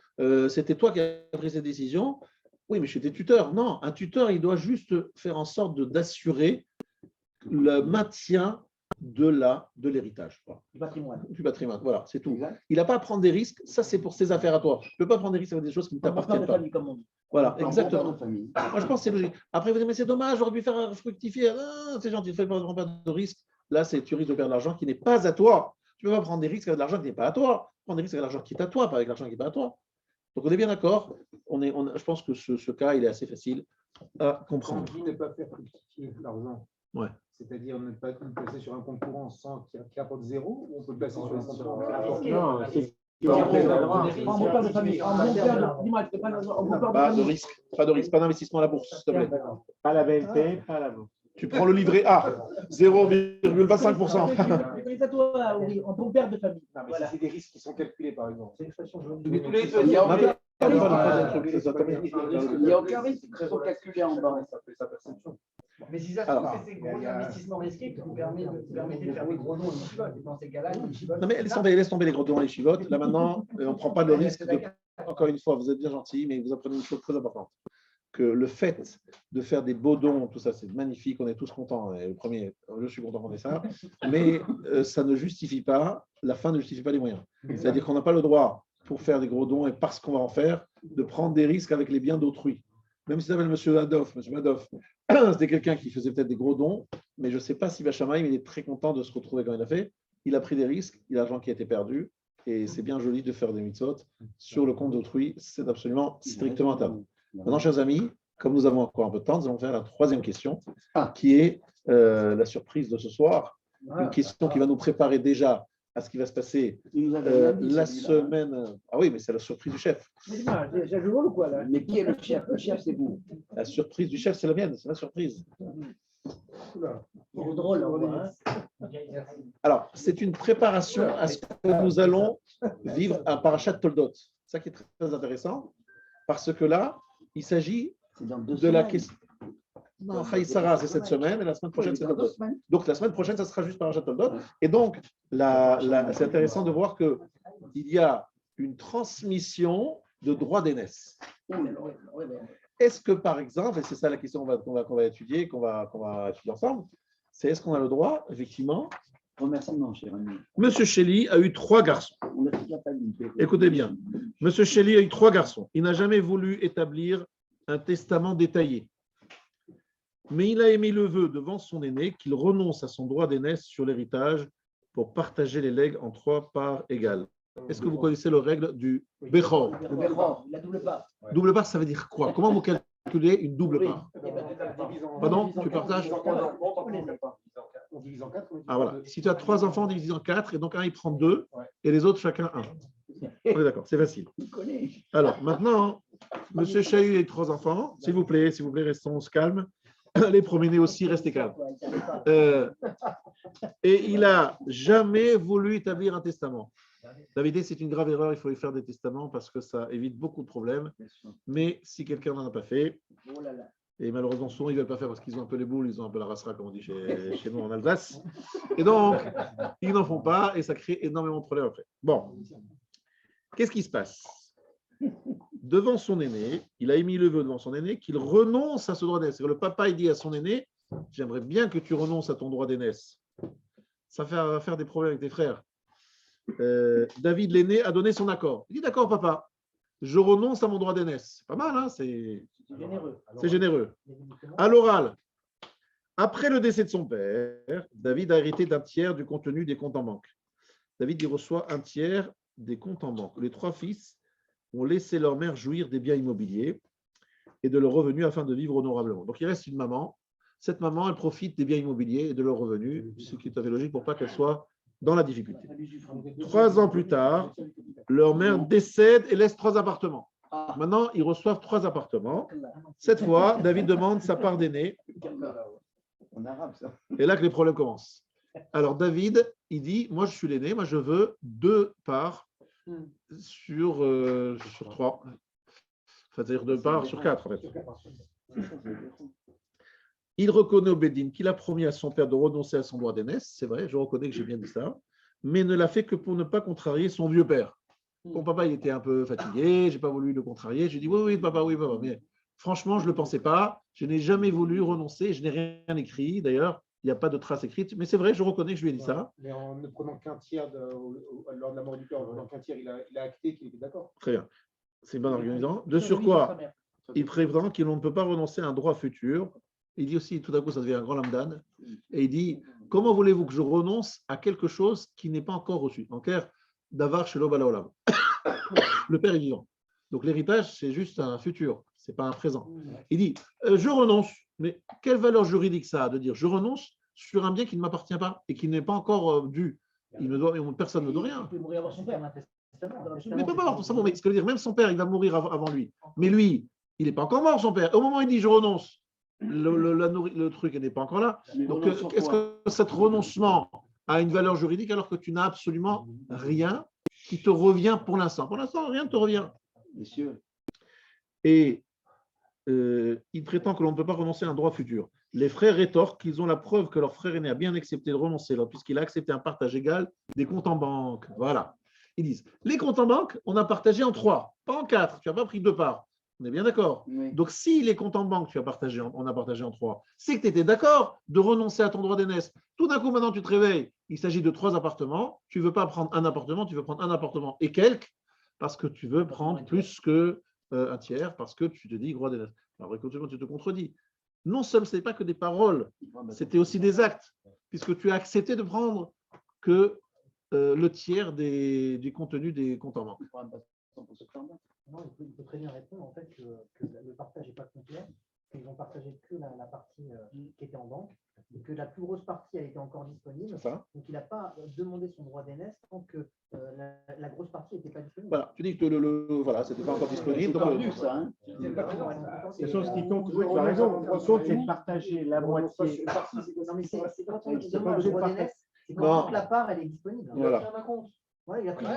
c'était toi qui as pris ces décisions, oui, mais je suis tes tuteurs. Non, un tuteur, il doit juste faire en sorte d'assurer le maintien de l'héritage. Du patrimoine, voilà, c'est tout. Exact. Il n'a pas à prendre des risques, ça c'est pour ses affaires à toi. Tu ne peux pas prendre des risques avec des choses qui ne t'appartiennent pas. Voilà, exactement. Moi, je pense que c'est logique. Après, vous dites, mais c'est dommage, j'aurais pu faire fructifier. Ah, c'est gentil, tu ne prends pas de risques. Là, tu risques de perdre de l'argent qui n'est pas à toi. Tu ne peux pas prendre des risques avec de l'argent qui n'est pas à toi. Prendre des risques avec de l'argent qui est à toi, pas avec l'argent qui n'est pas à toi. Donc, on est bien d'accord. Je pense que ce cas, il est assez facile à comprendre. Quand on dit ne pas faire fructifier l'argent, ouais. C'est-à-dire ne pas le placer sur un compte courant sans qui apporte zéro, ou on peut le placer sur un compte courant qui apporte Pas de risque, pas d'investissement à la bourse, s'il te plaît. Pas la BNP, pas la bourse. Tu prends le livret A, 0,25%. En ton père de famille. Non, mais c'est des risques qui sont calculés, par exemple. Il n'y a aucun risque qui sont calculés en bas. Mais si ça, c'est gros investissements risqués qui vous permettent de faire des gros dons les chivotes. Dans ces cas-là, les chivotes. Non, mais laisse tomber les gros dons les chivotes. Là, maintenant, on ne prend pas le risque de. Encore une fois, vous êtes bien gentil, mais vous apprenez une chose très importante. Que le fait de faire des beaux dons, tout ça, c'est magnifique, on est tous contents. Le premier, je suis content qu'on ait ça, mais ça ne justifie pas, la fin ne justifie pas les moyens. C'est-à-dire qu'on n'a pas le droit, pour faire des gros dons et parce qu'on va en faire, de prendre des risques avec les biens d'autrui. Même si ça s'appelle M. Madoff, c'était quelqu'un qui faisait peut-être des gros dons, mais je ne sais pas si Bachamaïm, il est très content de se retrouver comme il a fait. Il a pris des risques, il a l'argent qui a été perdu, et c'est bien joli de faire des mitzvot sur le compte d'autrui, c'est absolument strictement interdit. Maintenant, chers amis, comme nous avons encore un peu de temps, nous allons faire la troisième question, qui est la surprise de ce soir. Une question qui va nous préparer déjà à ce qui va se passer la semaine. Ah oui, mais c'est la surprise du chef. Mais qui est le chef? Le chef, c'est vous. La surprise du chef, c'est la mienne, c'est ma surprise. C'est drôle, alors, c'est une préparation à ce que nous allons vivre à Parashat Toldot. C'est ça qui est très intéressant, parce que là, il s'agit de la question. Non, Haïsara, c'est cette semaine, et la semaine prochaine, c'est Toldot. Donc, la semaine prochaine, ça sera juste Parashat Toldot. Et donc, c'est intéressant de voir qu'il y a une transmission de droit d'aînesse. Est-ce que, par exemple, et c'est ça la question qu'on va étudier, qu'on va étudier ensemble, c'est est-ce qu'on a le droit, effectivement. Remerciement, cher ami. Monsieur Shelley a eu 3 garçons. Écoutez bien. Monsieur Shelley a eu 3 garçons. Il n'a jamais voulu établir un testament détaillé. Mais il a émis le vœu devant son aîné qu'il renonce à son droit d'aînesse sur l'héritage pour partager les legs en 3 parts égales. Est-ce que vous connaissez la règle du Bechor? Le Bechor, la double part. Double part, ça veut dire quoi? Comment vous calculez une double part? Pardon? Tu partages? On divise en 4. Ah voilà. Si tu as 3 enfants, divisé en 4, et donc un, il prend 2, et les autres, chacun 1. On est d'accord, c'est facile. Alors, maintenant, Monsieur Chahu a 3 enfants. S'il vous plaît, restons calmes. Allez promener aussi, restez calmes. Et il n'a jamais voulu établir un testament. La vérité, c'est une grave erreur. Il faut y faire des testaments parce que ça évite beaucoup de problèmes. Mais si quelqu'un n'en a pas fait, et malheureusement, souvent, ils ne veulent pas faire parce qu'ils ont un peu les boules, ils ont un peu la rassera, comme on dit chez nous en Alsace. Et donc, ils n'en font pas et ça crée énormément de problèmes après. Bon, qu'est-ce qui se passe? Devant son aîné, il a émis le vœu devant son aîné qu'il renonce à ce droit d'aînesse. Le papa, il dit à son aîné, j'aimerais bien que tu renonces à ton droit d'aînesse. Ça va faire des problèmes avec tes frères. David, l'aîné, a donné son accord. Il dit, d'accord, papa, je renonce à mon droit d'aînesse. C'est pas mal, hein? C'est généreux. C'est généreux. À l'oral, après le décès de son père, David a hérité d'un tiers du contenu des comptes en banque. David y reçoit un tiers des comptes en banque. Les 3 fils ont laissé leur mère jouir des biens immobiliers et de leurs revenus afin de vivre honorablement. Donc, il reste une maman. Cette maman, elle profite des biens immobiliers et de leurs revenus, ce qui est tout à fait logique pour pas qu'elle soit dans la difficulté. 3 ans plus tard, leur mère décède et laisse 3 appartements. Maintenant, ils reçoivent 3 appartements. Cette fois, David demande sa part d'aîné. En arabe, ça. Et là que les problèmes commencent. Alors, David, il dit, moi, je suis l'aîné, moi, je veux 2 parts sur 3. C'est-à-dire 2 parts sur 4, en fait. Il reconnaît au Bédine qu'il a promis à son père de renoncer à son droit d'aînesse. C'est vrai, je reconnais que j'ai bien dit ça. Mais ne l'a fait que pour ne pas contrarier son vieux père. Mon papa, il était un peu fatigué, je n'ai pas voulu le contrarier. J'ai dit oui, papa. Mais franchement, je ne le pensais pas. Je n'ai jamais voulu renoncer. Je n'ai rien écrit. D'ailleurs, il n'y a pas de trace écrite. Mais c'est vrai, je reconnais que je lui ai dit ça. Mais en ne prenant qu'un tiers lors de la mort du père, en prenant qu'un tiers, il a acté qu'il était d'accord. Très bien. C'est une bonne argument. De surcroît, il prétend qu'il ne peut pas renoncer à un droit futur. Il dit aussi, tout à coup, ça devient un grand lamdan. Et il dit, comment voulez-vous que je renonce à quelque chose qui n'est pas encore reçu? En clair, d'avar chez l'obalaolam. Le père est vivant. Donc l'héritage, c'est juste un futur, ce n'est pas un présent. Il dit, je renonce. Mais quelle valeur juridique ça a de dire je renonce sur un bien qui ne m'appartient pas et qui n'est pas encore dû? Personne ne doit rien. Il peut mourir avant son père. Mais pas avoir ça. Mais ce que veut dire, même son père, il va mourir avant lui. Mais lui, il n'est pas encore mort, son père. Au moment où il dit je renonce, le truc n'est pas encore là. Donc, est-ce que cet renoncement a une valeur juridique alors que tu n'as absolument rien qui te revient pour l'instant? Pour l'instant, rien ne te revient. Messieurs. Et il prétend que l'on ne peut pas renoncer à un droit futur. Les frères rétorquent qu'ils ont la preuve que leur frère aîné a bien accepté de renoncer puisqu'il a accepté un partage égal des comptes en banque. Voilà. Ils disent, les comptes en banque, on a partagé en 3, pas en 4. Tu n'as pas pris 2 parts. On est bien d'accord. Oui. Donc, si les comptes en banque, on a partagé en 3, c'est que tu étais d'accord de renoncer à ton droit d'aînesse. Tout d'un coup, maintenant, tu te réveilles. Il s'agit de 3 appartements. Tu ne veux pas prendre un appartement, tu veux prendre un appartement et quelques parce que tu veux prendre plus que un tiers parce que tu te dis droit d'aînesse. Alors, écoute, tu te contredis. Non seulement ce n'est pas que des paroles, c'était aussi des actes, puisque tu as accepté de prendre que le tiers du contenu des comptes en banque. Non, il peut très bien répondre en fait que le partage n'est pas complet, qu'ils ont partagé que la partie qui était en banque, et que la plus grosse partie a été encore disponible. Donc il n'a pas demandé son droit d'aînesse tant que la grosse partie n'était pas disponible. Voilà, tu dis que voilà, c'était pas encore disponible. C'est perdu, ça. Hein. C'est chose qui compte, tu as raison. Ce qui compte, c'est de partager la moitié. Non, mais c'est quand on demande le droit d'aînesse, c'est quand toute la part elle est disponible. Voilà. Ouais, il a pris Ouais,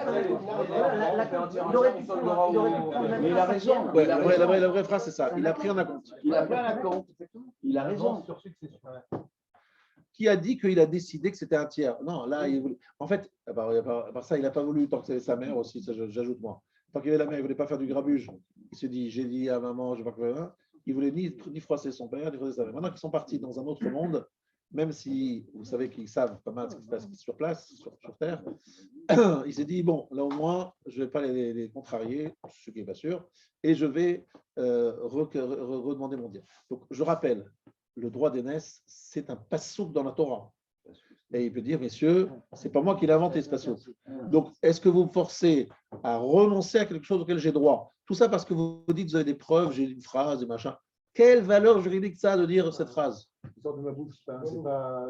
il aurait pu prendre Mais il a raison. Ouais, la vraie phrase, c'est ça. Il a pris en compte. Il a pris en compte. Il a raison. Sur succession. Qui a dit qu'il a décidé que c'était un tiers? Non, là, en fait, à part ça, il n'a pas voulu, tant que c'était sa mère aussi, ça j'ajoute moi. Tant qu'il avait la mère, il ne voulait pas faire du grabuge. Il se dit, j'ai dit à maman, je ne sais pas quoi. Il ne voulait ni froisser son père, ni froisser sa mère. Maintenant qu'ils sont partis dans un autre monde, même si vous savez qu'ils savent pas mal ce qui se passe sur place, sur Terre, il s'est dit, bon, là au moins, je ne vais pas les contrarier, ce qui n'est pas sûr, et je vais redemander mon dire. Donc, je rappelle, le droit d'aînesse, c'est un passouk dans la Torah. Et il peut dire, messieurs, ce n'est pas moi qui l'ai inventé, ce passouk. Donc, est-ce que vous me forcez à renoncer à quelque chose auquel j'ai droit? Tout ça parce que vous dites, vous avez des preuves, j'ai une phrase, des machins. Quelle valeur juridique ça de dire cette phrase? Ça sort de ma bouche, ça vaut pas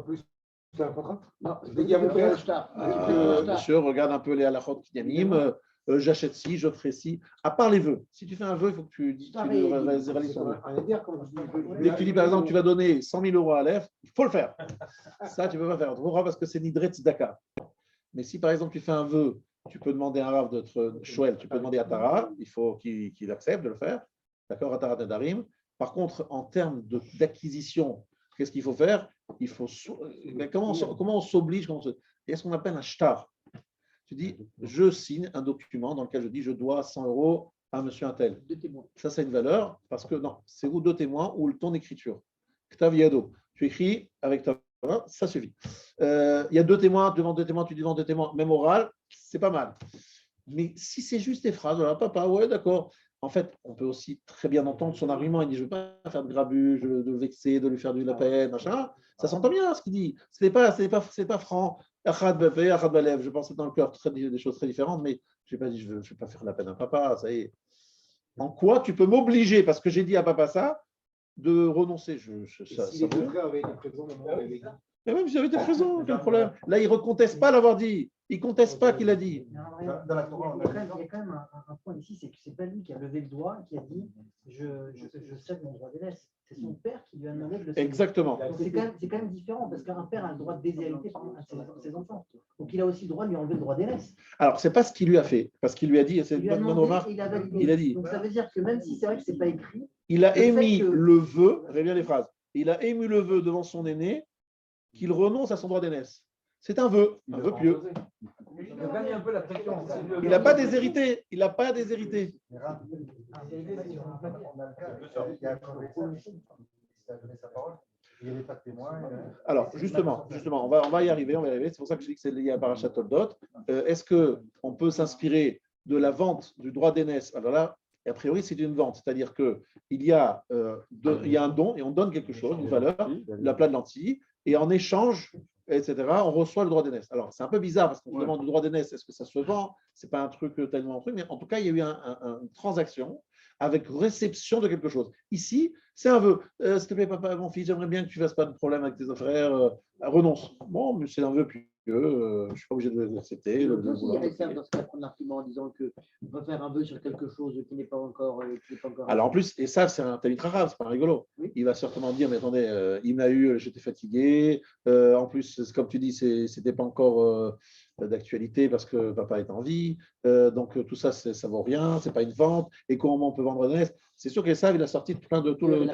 plus qu'un contrat. Non, je l'ai dit à mon père. Monsieur, regarde un peu les halachot qui animent. J'achète ci, je ferai ci. À part les vœux. Si tu fais un vœu, il faut que tu réalises ton vœu. Dès que tu dis, par exemple, tu vas donner 100 000 euros à Aleph, il faut le faire. Ça, tu ne peux pas faire. Pourquoi? Parce que c'est Nidret Tzedaka. Mais si, par exemple, tu fais un vœu, tu peux demander à un Rav d'être Shoel, tu peux demander à Tara, il faut qu'il accepte de le faire. D'accord, à Tara Nedarim. Par contre, en termes d'acquisition, qu'est-ce qu'il faut faire? Il faut. Comment on s'oblige? Il y a ce qu'on appelle un shtar. Tu dis, je signe un document dans lequel je dis, je dois 100 euros à monsieur Untel. Ça, c'est une valeur parce que non, c'est ou deux témoins ou ton écriture. Ktav Yado. Tu écris avec ta main, ça suffit. Il y a deux témoins, devant deux témoins, tu dis devant deux témoins, même oral, c'est pas mal. Mais si c'est juste des phrases, voilà, papa, ouais, d'accord. En fait, on peut aussi très bien entendre son argument. Il dit, je ne veux pas faire de grabuge, de vexer, de lui faire de la peine, machin. Ça s'entend bien ce qu'il dit. Ce n'est pas franc. Je pense que dans le cœur, des choses très différentes, mais je n'ai pas dit, je ne vais pas faire la peine à papa. Ça y est. En quoi tu peux m'obliger, parce que j'ai dit à papa ça, de renoncer? Si les deux frères avaient été présents, mais même si j'avais été présent, quel problème? Là, il ne reconteste pas l'avoir dit. Il ne conteste pas qu'il a dit. Il y a quand même un point ici, c'est que ce n'est pas lui qui a levé le doigt, qui a dit je cède mon droit d'aînesse. C'est son père qui lui a demandé de le céder. Exactement. C'est quand même différent, parce qu'un père a le droit de déshériter ses enfants. Donc il a aussi le droit de lui enlever le droit d'aînesse. Alors, ce n'est pas ce qu'il lui a fait, parce qu'il lui a dit, c'est une bonne remarque, il a validé. Il a dit. Donc ça veut dire que même si c'est vrai que ce n'est pas écrit, il a émis le vœu, regardez bien les phrases, il a émis le vœu devant son aîné qu'il renonce à son droit d'aînesse. C'est un vœu pieux. Il n'a pas déshérité. Il n'a pas déshérité. Alors, justement, on va y arriver. C'est pour ça que je dis que c'est lié à Parashat Toldot. Est-ce qu'on peut s'inspirer de la vente du droit d'aînesse? Alors là, a priori, c'est une vente. C'est-à-dire qu'il y a un don et on donne quelque chose, une valeur, la plat de lentilles, et en échange, etc., on reçoit le droit d'aînesse. Alors, c'est un peu bizarre parce qu'on demande le droit d'aînesse, est-ce que ça se vend? Ce n'est pas un truc tellement un truc, mais en tout cas, il y a eu une transaction avec réception de quelque chose. Ici, c'est un vœu. S'il te plaît, papa, mon fils, j'aimerais bien que tu ne fasses pas de problème avec tes frères. Renonce. Bon, mais c'est un vœu pieux. Je ne suis pas obligé de l'accepter. Il y a dans ce cas un argument en disant qu'on va faire un vœu sur quelque chose qui n'est pas encore. Alors en plus, et ça, c'est un talit rare, c'est pas rigolo. Oui. Il va certainement dire, mais attendez, il m'a eu, j'étais fatigué. En plus, comme tu dis, c'était pas encore d'actualité parce que papa est en vie. Donc tout ça, ça vaut rien, c'est pas une vente. Et comment on peut vendre un nest? C'est sûr que ça, il a sorti plein de tous les.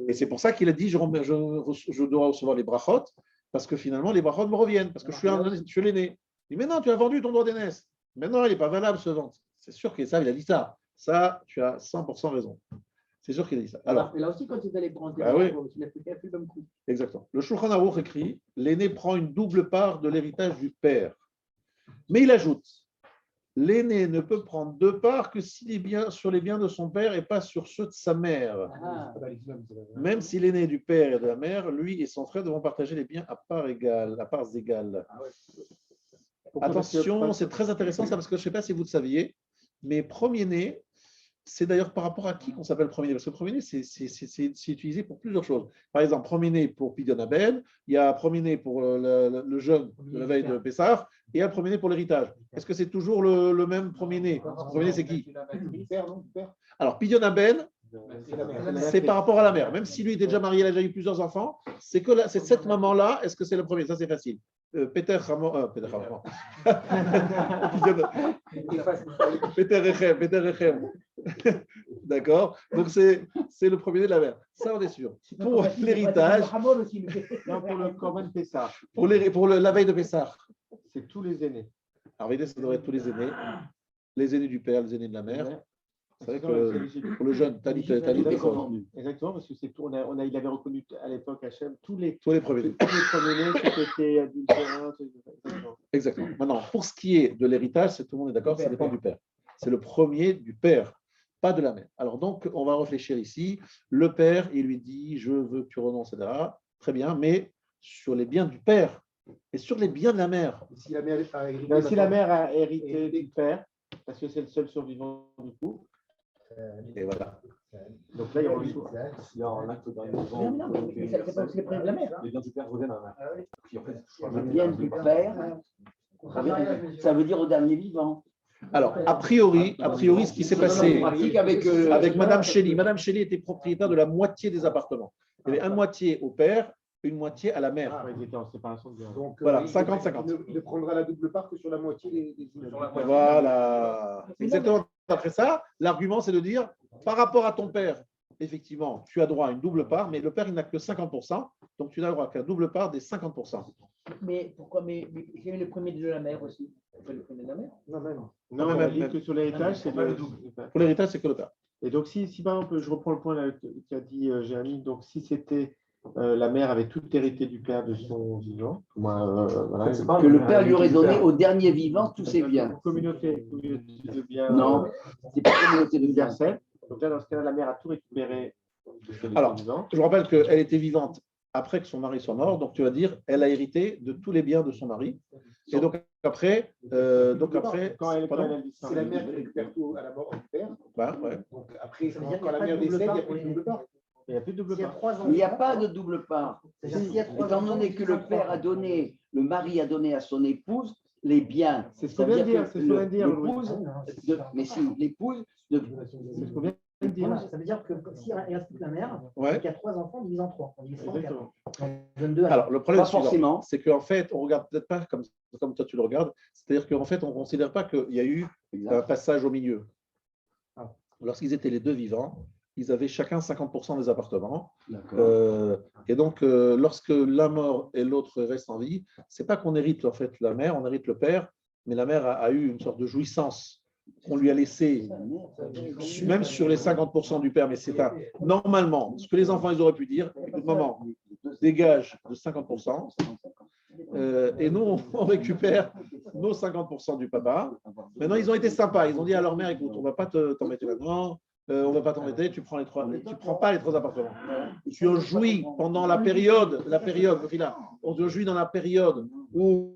Et c'est pour ça qu'il a dit, je dois recevoir les brachot. Parce que finalement, les brachot me reviennent, parce que je suis l'aîné. Il dit, mais non, tu as vendu ton droit d'aînesse. Maintenant, il n'est pas valable, ce vente. C'est sûr qu'il a dit ça. Ça, tu as 100% raison. C'est sûr qu'il a dit ça. Alors, là aussi, quand il allait prendre il a fait le même coup. Exactement. Le Shulchan Aruch écrit, l'aîné prend une double part de l'héritage du père. Mais il ajoute, l'aîné ne peut prendre deux parts que sur les biens de son père et pas sur ceux de sa mère. Même si l'aîné du père et de la mère, lui et son frère devront partager les biens à parts égales. Attention, c'est très intéressant ça, parce que je ne sais pas si vous le saviez, mais premier-né, c'est d'ailleurs par rapport à qui qu'on s'appelle premier-né, parce que premier-né, c'est utilisé pour plusieurs choses. Par exemple, premier-né pour Pidyon Abel, il y a premier-né pour le jeûne de la veille de Pessah, et il y a le premier-né pour l'héritage. Est-ce que c'est toujours le même premier-né? Le premier-né, c'est qui? Alors, Pidyon Abel, c'est par rapport à la mère. Même si lui était déjà marié, il a déjà eu plusieurs enfants, c'est cette maman-là, est-ce que c'est le premier? Ça, c'est facile. Peter Hamor, Peter Hamor. Peter Rechem. D'accord? Donc, c'est le premier-né de la mère. Ça, on est sûr. Pour l'héritage, Non, pour le Corban Pessah, pour la veille de Pessah, c'est tous les aînés. alors, ça devrait être tous les aînés du père, les aînés de la mère. C'est vrai que pour le jeune, Talit Exactement, parce que c'est tout. Il avait reconnu à l'époque Hachem tous les premiers-nés. qui étaient adultérins. Exactement. Maintenant, pour ce qui est de l'héritage, tout le monde est d'accord, ça dépend du père. C'est le premier du père, pas de la mère. Alors donc, on va réfléchir ici. Le père, il lui dit, je veux que tu renonces, etc. Très bien, mais sur les biens du père et sur les biens de la mère. Si la mère a hérité du père, parce que c'est le seul survivant du coup. Et voilà. Donc là, il y aura Il y a un acte Non, mais ça, c'est pas aussi les problèmes de la mère. Les biens du père reviennent à la mère. Les biens du père, ça veut dire au dernier vivant. Alors, a priori, ce qui s'est passé avec Madame Shelley. Madame Shelley était propriétaire de la moitié des appartements. Il y avait une moitié au père, une moitié à la mère. ils étaient en séparation de biens. Donc, Voilà, 50-50. Il ne prendra la double part que sur la moitié des immeubles. Voilà. Exactement. Après ça, l'argument, c'est de dire, par rapport à ton père, effectivement, tu as droit à une double part, mais le père, il n'a que 50%, donc tu n'as droit qu'à la double part des 50%. Mais pourquoi? Mais il y avait le premier de la mère aussi. Pas le premier de la mère. Non, même. Non, on a dit que sur l'héritage, c'est le double. Pour l'héritage, c'est que le père. Et donc, si par exemple, je reprends le point là, qu'a dit Jérémy, donc si c'était la mère avait tout hérité du père de son vivant, voilà, Que le père lui aurait donné au dernier vivant tous ses biens. Communauté de biens. Non, c'est pas communauté de biens. Universelle. Donc là, dans ce cas-là, la mère a tout récupéré. Alors, je vous rappelle qu'elle était vivante après que son mari soit mort, donc tu vas dire, elle a hérité de tous les biens de son mari. Et donc après, quand elle c'est la mère qui récupère tout à la mort du père. Ouais. Donc après, quand la mère décède, il n'y a plus de double part. il n'y a plus de double part. Il n'y a pas de double part. Étant donné que le père a donné, le mari a donné à son épouse les biens. C'est ce qu'on vient de dire. C'est ce qu'on vient de dire. Mais si l'épouse. C'est ce qu'on vient de dire. Ça veut dire que si il reste plus que la mère, Ouais. il y a 3 enfants divisé en 3. On divise 3 en 4. Exactement. On donne 2 à Alors, le problème Pas forcément. suivant, c'est qu'en fait, on ne regarde peut-être pas comme toi tu le regardes, c'est-à-dire qu'en fait, on ne considère pas qu'il y a eu un passage au milieu. Lorsqu'ils étaient les deux vivants, ils avaient chacun 50% des appartements. Et donc, lorsque l'un mort et l'autre reste en vie, ce n'est pas qu'on hérite en fait la mère, on hérite le père, mais la mère a eu une sorte de jouissance qu'on lui a laissée, même sur les 50% du père. Mais c'est normalement, ce que les enfants ils auraient pu dire, écoute, maman, dégage de 50%, et nous, on récupère nos 50% du papa. Maintenant, ils ont été sympas. Ils ont dit à leur mère, écoute, on ne va pas t'embêter maintenant. On ne va pas t'embêter, tu prends pas les 3 appartements. Tu en jouis pendant la période, on te jouit dans la période où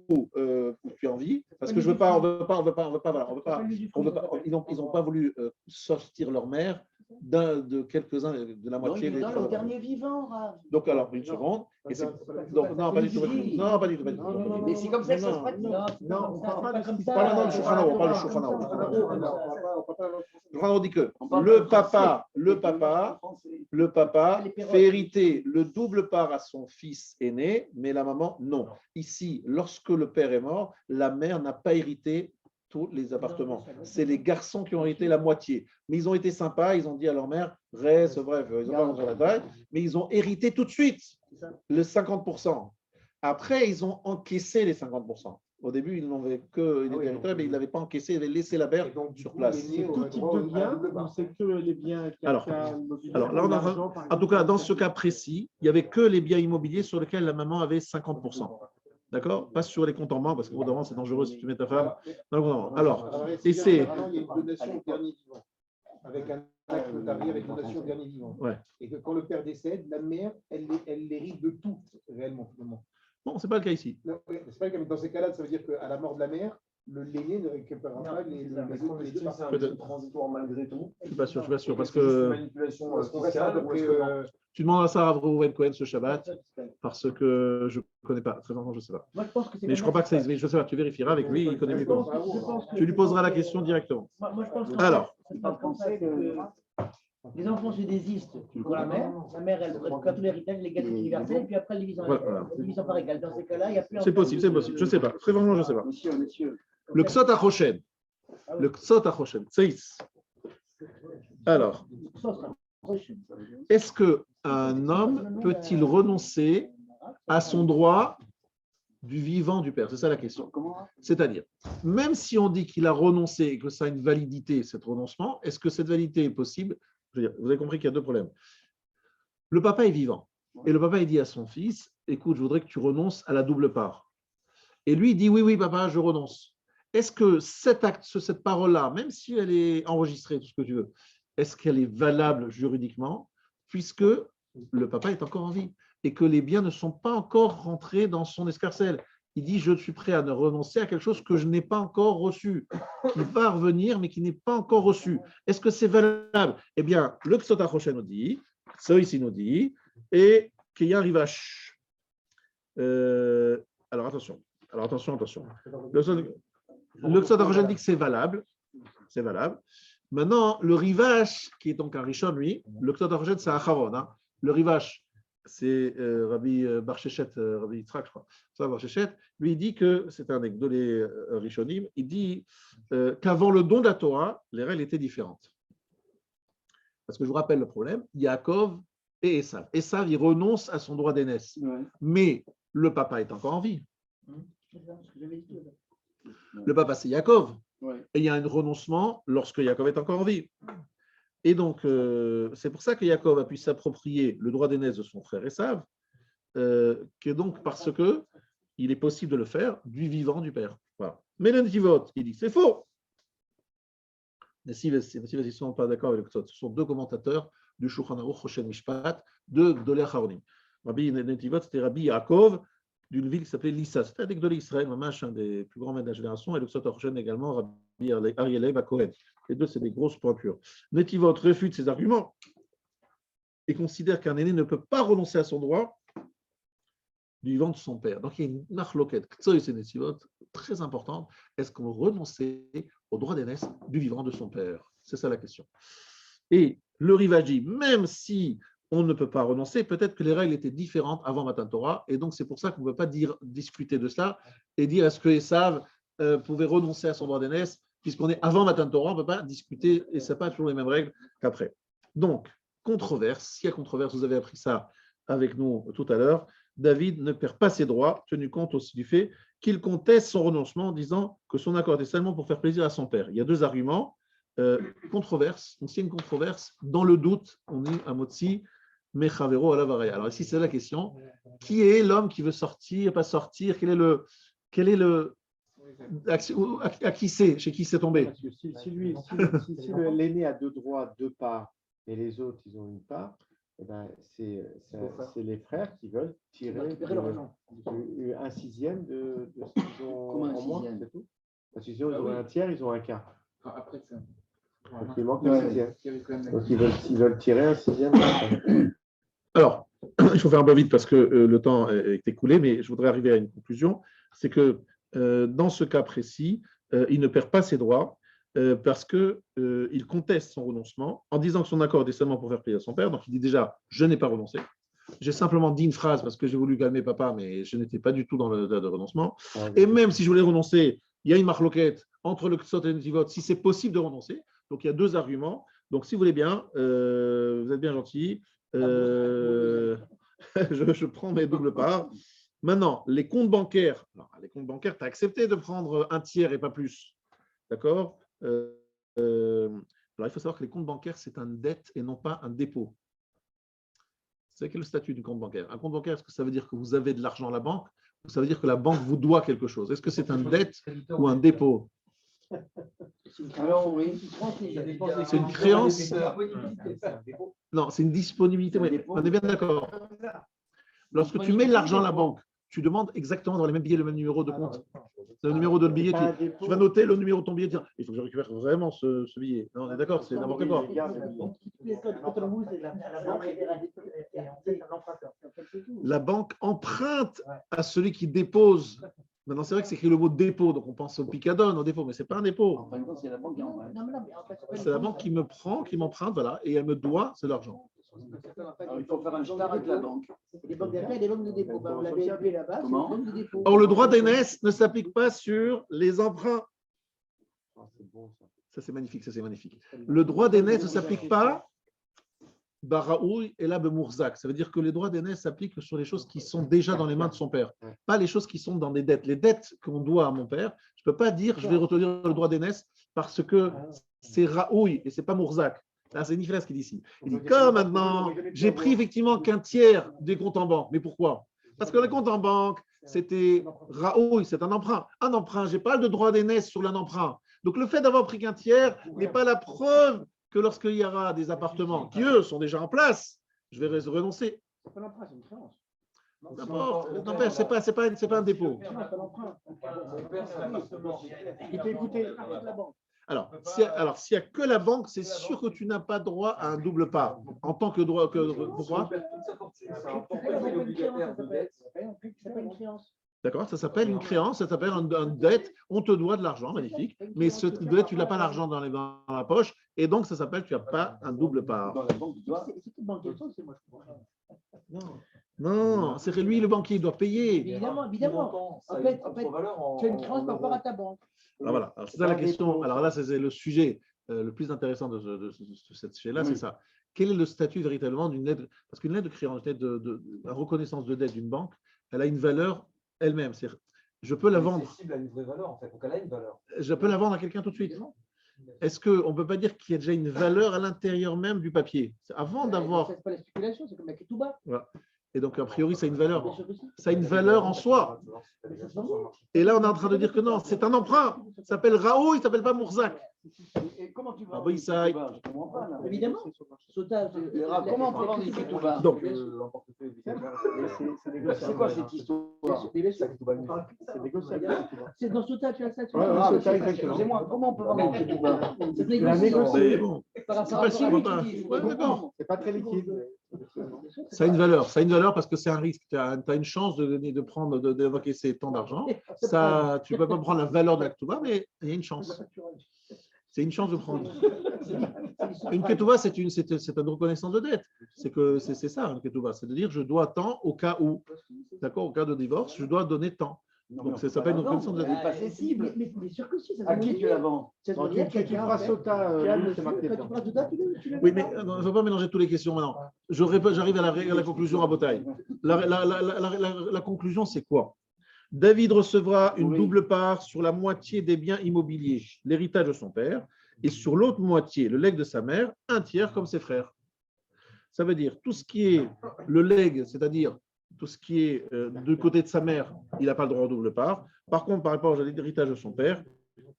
tu as envie, parce que on veut pas, ils n'ont pas voulu sortir leur mère de quelques-uns, de la moitié. Dans le dernier vivant. Donc alors, une seconde. Non, pas du tout. Non, pas du tout. Mais c'est comme ça que ça se pratique. Non, on ne parle pas de ça. Parle du Shulchan Aruch, on parle du Shulchan Aruch. On dit que le papa fait hériter le double part à son fils aîné, mais la maman, non. Ici, lorsque le père est mort, la mère n'a pas hérité tous les appartements. C'est les garçons qui ont hérité la moitié. Mais ils ont été sympas, ils ont dit à leur mère, reste, bref, ils n'ont pas rentré la taille, mais ils ont hérité tout de suite le 50%. Après, ils ont encaissé les 50%. Au début, ils n'avaient que mais ils ne l'avaient pas encaissé, ils avaient laissé la mère sur place. C'est tout type de biens, c'est que les biens. Alors là, en tout cas, dans ce cas précis, il n'y avait que les biens immobiliers sur lesquels la maman avait 50%. D'accord? Pas sur les comptes en banque, parce que évidemment, c'est dangereux si tu mets ta femme. Alors, et c'est. Il y a une donation au dernier vivant, avec un acte notarié avec donation au dernier vivant. Ouais. Et que quand le père décède, la mère, elle hérite de tout, réellement. Bon, ce n'est pas le cas ici. Non, c'est pas le cas, mais dans ces cas-là, ça veut dire qu'à la mort de la mère, l'aîné ne récupérera pas les deux parties. C'est transitoire malgré tout. Je ne suis pas sûr, parce que. Manipulation fiscale, Tu demandes à Sarah Reuven-Cohen ce Shabbat, parce que je ne connais pas. Très longtemps, je ne sais pas. Moi, je pense que c'est mais je ne crois pas que ça existe. Je sais pas, tu vérifieras avec lui, il connaît mieux que moi. Tu lui poseras la question directement. Moi, je pense que alors, Les enfants se désistent pour la mère. La mère, elle prend tout l'héritage, l'égalité universelle, et puis après, elle divise en part égale. Dans ces cas-là, il n'y a plus. C'est possible. Je ne sais pas. Très vraiment, je ne sais pas. Monsieur. Le Ksot HaChoshen. Le Ksot HaChoshen. Tseis. Alors, est-ce qu'un homme peut-il renoncer à son droit du vivant du père? C'est ça la question. C'est-à-dire, même si on dit qu'il a renoncé et que ça a une validité, cet renoncement, est-ce que cette validité est possible? Je veux dire, vous avez compris qu'il y a deux problèmes. Le papa est vivant. Et le papa, il dit à son fils, écoute, je voudrais que tu renonces à la double part. Et lui, il dit, oui, papa, je renonce. Est-ce que cet acte, cette parole-là, même si elle est enregistrée, tout ce que tu veux, est-ce qu'elle est valable juridiquement, puisque le papa est encore en vie et que les biens ne sont pas encore rentrés dans son escarcelle? Il dit, je suis prêt à ne renoncer à quelque chose que je n'ai pas encore reçu, qui va revenir, mais qui n'est pas encore reçu. Est-ce que c'est valable? Eh bien, le Ksot HaChoshen nous dit, ça ici nous dit, et qu'il y a un rivache. Alors attention. Le Ksot HaChoshen dit que c'est valable. C'est valable. Maintenant, le rivache, qui est donc un Rishon, lui, le Ksot HaChoshen, c'est un Acharon. Hein. Le rivache, c'est Rabbi Bar Sheshet, Rabbi Yitzhak, je crois. Ça, Bar Sheshet, lui, il dit que, c'est un Ekdolé Rishonim, il dit qu'avant le don de la Torah, les règles étaient différentes. Parce que je vous rappelle le problème, Yaakov et Esav. Esav, il renonce à son droit d'aînesse. Ouais. Mais le papa est encore en vie. Le papa, c'est Yaakov. Ouais. Et il y a un renoncement lorsque Yaakov est encore en vie. Et donc, c'est pour ça que Yaakov a pu s'approprier le droit d'aînesse de son frère Esav, que donc parce que il est possible de le faire du vivant du père. Voilà. Mais le Netivot, il dit c'est faux. Les Sives, ils ne sont pas d'accord avec ça. Ce sont deux commentateurs du Shulchan Aruch Choshen Mishpat de Gdolei Acharonim. Rabbi Netivot, c'était Rabbi Yaakov d'une ville qui s'appelait Lissa. C'était avec Gdolei Israël, un des plus grands maîtres de la génération, et le Ksot HaChoshen également, Rabbi Ariel Leib à Kohen. Les deux, c'est des grosses pointures. Netivot réfute ces arguments et considère qu'un aîné ne peut pas renoncer à son droit du vivant de son père. Donc, il y a une nachloket, Ktsoïs et Netivot, très importante. Est-ce qu'on renonçait au droit d'aînesse du vivant de son père? C'est ça la question. Et le Rivaji, même si on ne peut pas renoncer, peut-être que les règles étaient différentes avant Matan Torah, et donc c'est pour ça qu'on ne peut pas discuter de cela et dire est-ce que Esav pouvait renoncer à son droit d'aînesse, puisqu'on est avant Matan Torah, on ne peut pas discuter, et ce n'est pas toujours les mêmes règles qu'après. Donc, controverse, s'il y a controverse, vous avez appris ça avec nous tout à l'heure, David ne perd pas ses droits, tenu compte aussi du fait qu'il conteste son renoncement en disant que son accord était seulement pour faire plaisir à son père. Il y a deux arguments. Controverse, donc s'il y a une controverse, dans le doute, on dit à Motsi, Mechavero Alavaraya. Alors ici, c'est la question, qui est l'homme qui veut sortir, pas sortir, quel est le à qui c'est, chez qui c'est tombé? Si l'aîné a deux droits, deux parts, et les autres, ils ont une part, eh ben, c'est les frères qui veulent tirer un sixième de ce qu'ils ont en moins, c'est tout. Parce qu'ils ont un tiers, ils ont un quart. Après ça. Donc il manque un sixième. Donc ils veulent tirer un sixième. Alors, il faut faire un peu vite parce que le temps est écoulé, mais je voudrais arriver à une conclusion. C'est que dans ce cas précis, il ne perd pas ses droits parce qu'il conteste son renoncement en disant que son accord est seulement pour faire plaisir à son père. Donc, il dit déjà, je n'ai pas renoncé. J'ai simplement dit une phrase parce que j'ai voulu calmer papa, mais je n'étais pas du tout dans le renoncement. Et même si je voulais renoncer, il y a une marloquette entre le Ksot et le Netivot, si c'est possible de renoncer. Donc, il y a deux arguments. Donc, si vous voulez bien, vous êtes bien gentil. Je prends mes doubles parts. Maintenant, les comptes bancaires, tu as accepté de prendre un tiers et pas plus. D'accord? Alors, il faut savoir que les comptes bancaires, c'est une dette et non pas un dépôt. C'est quel est le statut du compte bancaire? Un compte bancaire, est-ce que ça veut dire que vous avez de l'argent à la banque ou ça veut dire que la banque vous doit quelque chose? Est-ce que c'est une dette ou un dépôt? Alors, oui, c'est une créance. Non, c'est une disponibilité. On est bien d'accord. Lorsque tu mets de l'argent à la banque, tu demandes exactement dans les mêmes billets le même numéro de compte. Le numéro de billet, tu vas noter le numéro de ton billet. Dire, il faut que je récupère vraiment ce billet. Non, on est d'accord, c'est n'importe quoi. La banque emprunte à celui qui dépose. Maintenant, c'est vrai que c'est écrit le mot dépôt, donc on pense au picadone, au dépôt, mais ce n'est pas un dépôt. En fin de compte, c'est la banque qui emprunte. C'est la banque qui me prend, qui m'emprunte, voilà, et elle me doit, c'est l'argent. Alors, il faut faire un star avec la banque. Les banques d'affaires et les banques de dépôt. Ben, on l'avait appelé là-bas, c'est les Comment banques de dépôt. Or, le droit d'aînesse ne s'applique pas sur les emprunts. Ça, c'est magnifique, ça, c'est magnifique. Le droit d'aînesse ne s'applique pas Baraoui et là Bemourzak. Ça veut dire que les droits d'aînesse s'appliquent sur les choses qui sont déjà dans les mains de son père, pas les choses qui sont dans des dettes. Les dettes qu'on doit à mon père, je ne peux pas dire je vais retenir le droit d'aînesse parce que c'est Raoui et ce n'est pas Mourzak. Là, c'est Nicolas qui dit ici. Il dit comme maintenant, j'ai pris effectivement qu'un tiers des comptes en banque. Mais pourquoi? Parce que les comptes en banque, c'était Raoui, c'est un emprunt. Un emprunt, je n'ai pas de droit d'aînesse sur un emprunt. Donc le fait d'avoir pris qu'un tiers n'est pas la preuve que lorsqu'il y aura des appartements qui, eux, sont déjà en place, je vais renoncer. C'est pas l'emprunt, c'est une créance. N'empêche, c'est pas un dépôt. Il peut écouter la banque. Alors, s'il n'y a que la banque, c'est sûr que tu n'as pas droit à un double part. En tant que droit, pourquoi? D'accord, ça s'appelle une créance, ça s'appelle une dette. On te doit de l'argent, magnifique. Mais cette dette, tu n'as pas l'argent dans la poche, et donc ça s'appelle tu n'as pas un double part. Dans la banque, tu dois. Non, c'est que lui, le banquier, il doit payer. Évidemment. En fait, tu as une créance par rapport à ta banque. Alors voilà, alors c'est ça la question. Alors là, c'est le sujet le plus intéressant de cette sujet-là, c'est ça. Quel est le statut véritablement d'une lettre? Parce qu'une lettre de créance, la reconnaissance de dette d'une banque, elle a une valeur elle-même. Je peux la vendre. C'est cible à une vraie valeur, en fait. Donc, elle a une valeur. Je peux la vendre à quelqu'un tout de suite. Est-ce qu'on ne peut pas dire qu'il y a déjà une valeur à l'intérieur même du papier? Avant d'avoir. C'est pas la spéculation, c'est comme la ketouba. Voilà. Et donc, a priori, ça a une valeur. Ça a une valeur en soi. Et là, on est en train de dire que non, c'est un emprunt. Il s'appelle Raoult, il ne s'appelle pas Mourzak. Et comment tu vas Ah oui, ça. je comprends pas, là. Évidemment. Comment on peut vendre une ketouba? Donc, c'est quoi cette histoire? C'est négociable. C'est dans Sota, tu as ça. Excusez-moi, comment on peut vendre une ketouba? C'est mais bon, par c'est rapport à facile, celui on va- qui dit. Ouais, d'accord. C'est pas très liquide. Ça a une valeur. Ça a une valeur parce que c'est un risque. Tu as une chance d'évoquer ces temps d'argent. Ça, tu ne peux pas prendre la valeur de la ketouba, mais il y a une chance. C'est une chance de prendre. Une ketouba, c'est une reconnaissance de dette. C'est ça, une ketouba. C'est de dire je dois tant au cas où. D'accord, au cas de divorce, je dois donner tant. Donc ça s'appelle une reconnaissance de Elle n'est dette. pas cessible. Mais sûr que si. À qui tu la vends? Tu feras Sota, c'est marqué dedans. Oui, mais il ne faut pas mélanger toutes les questions maintenant. J'arrive à la conclusion à Botaï. La conclusion, c'est quoi? David recevra une double part sur la moitié des biens immobiliers, l'héritage de son père, et sur l'autre moitié, le legs de sa mère, un tiers comme ses frères. Ça veut dire tout ce qui est le legs, c'est-à-dire tout ce qui est du côté de sa mère, il n'a pas le droit à double part. Par contre, par rapport à l'héritage de son père,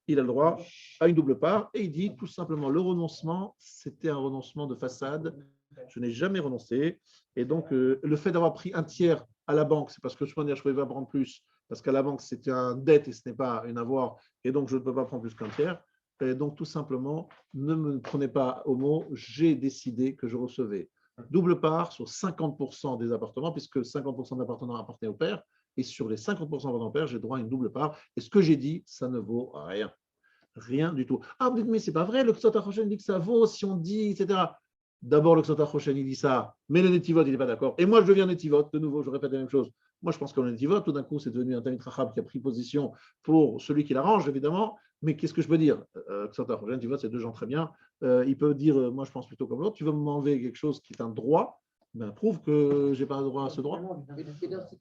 il a le droit à une double part. Et il dit tout simplement, le renoncement, c'était un renoncement de façade. Je n'ai jamais renoncé. Et donc, le fait d'avoir pris un tiers à la banque, c'est parce que je ne pouvais pas prendre plus, parce qu'à la banque, c'était un dette et ce n'est pas un avoir. Et donc, je ne peux pas prendre plus qu'un tiers. Et donc, tout simplement, ne me prenez pas au mot, j'ai décidé que je recevais double part sur 50% des appartements, puisque 50% d'appartements appartenaient au père, et sur les 50% appartenant au père, j'ai droit à une double part. Et ce que j'ai dit, ça ne vaut rien. Rien du tout. Ah, mais c'est pas vrai, le Ksot HaChoshen dit que ça vaut si on dit, etc. D'abord, le Ksot HaChoshen, il dit ça, mais le Netivot, il n'est pas d'accord. Et moi, je deviens Netivot, de nouveau, je répète la même chose. Moi, je pense que le Netivot, tout d'un coup, c'est devenu un Tamid Chacham qui a pris position pour celui qui l'arrange, évidemment. Mais qu'est-ce que je peux dire? Ksot HaChoshen, Netivot, c'est deux gens très bien. Il peut dire, moi, je pense plutôt comme l'autre. Tu veux m'enlever quelque chose qui est un droit, ben, prouve que je n'ai pas le droit à ce droit.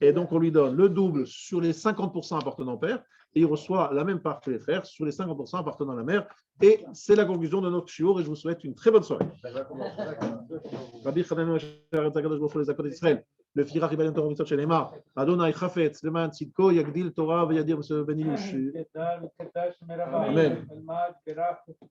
Et donc, on lui donne le double sur les 50% appartenant au père, et il reçoit la même part que les frères sur les 50% appartenant à la mère. Et c'est la conclusion de notre shiur, et je vous souhaite une très bonne soirée. Rabbi Chanan les accords d'Israël. Le Firach Ibn Torah Mitzvot Shelema, Adonai Chafetz, Leman Tzidko, Yagdil Torah, Vayadir Benilush. Amen.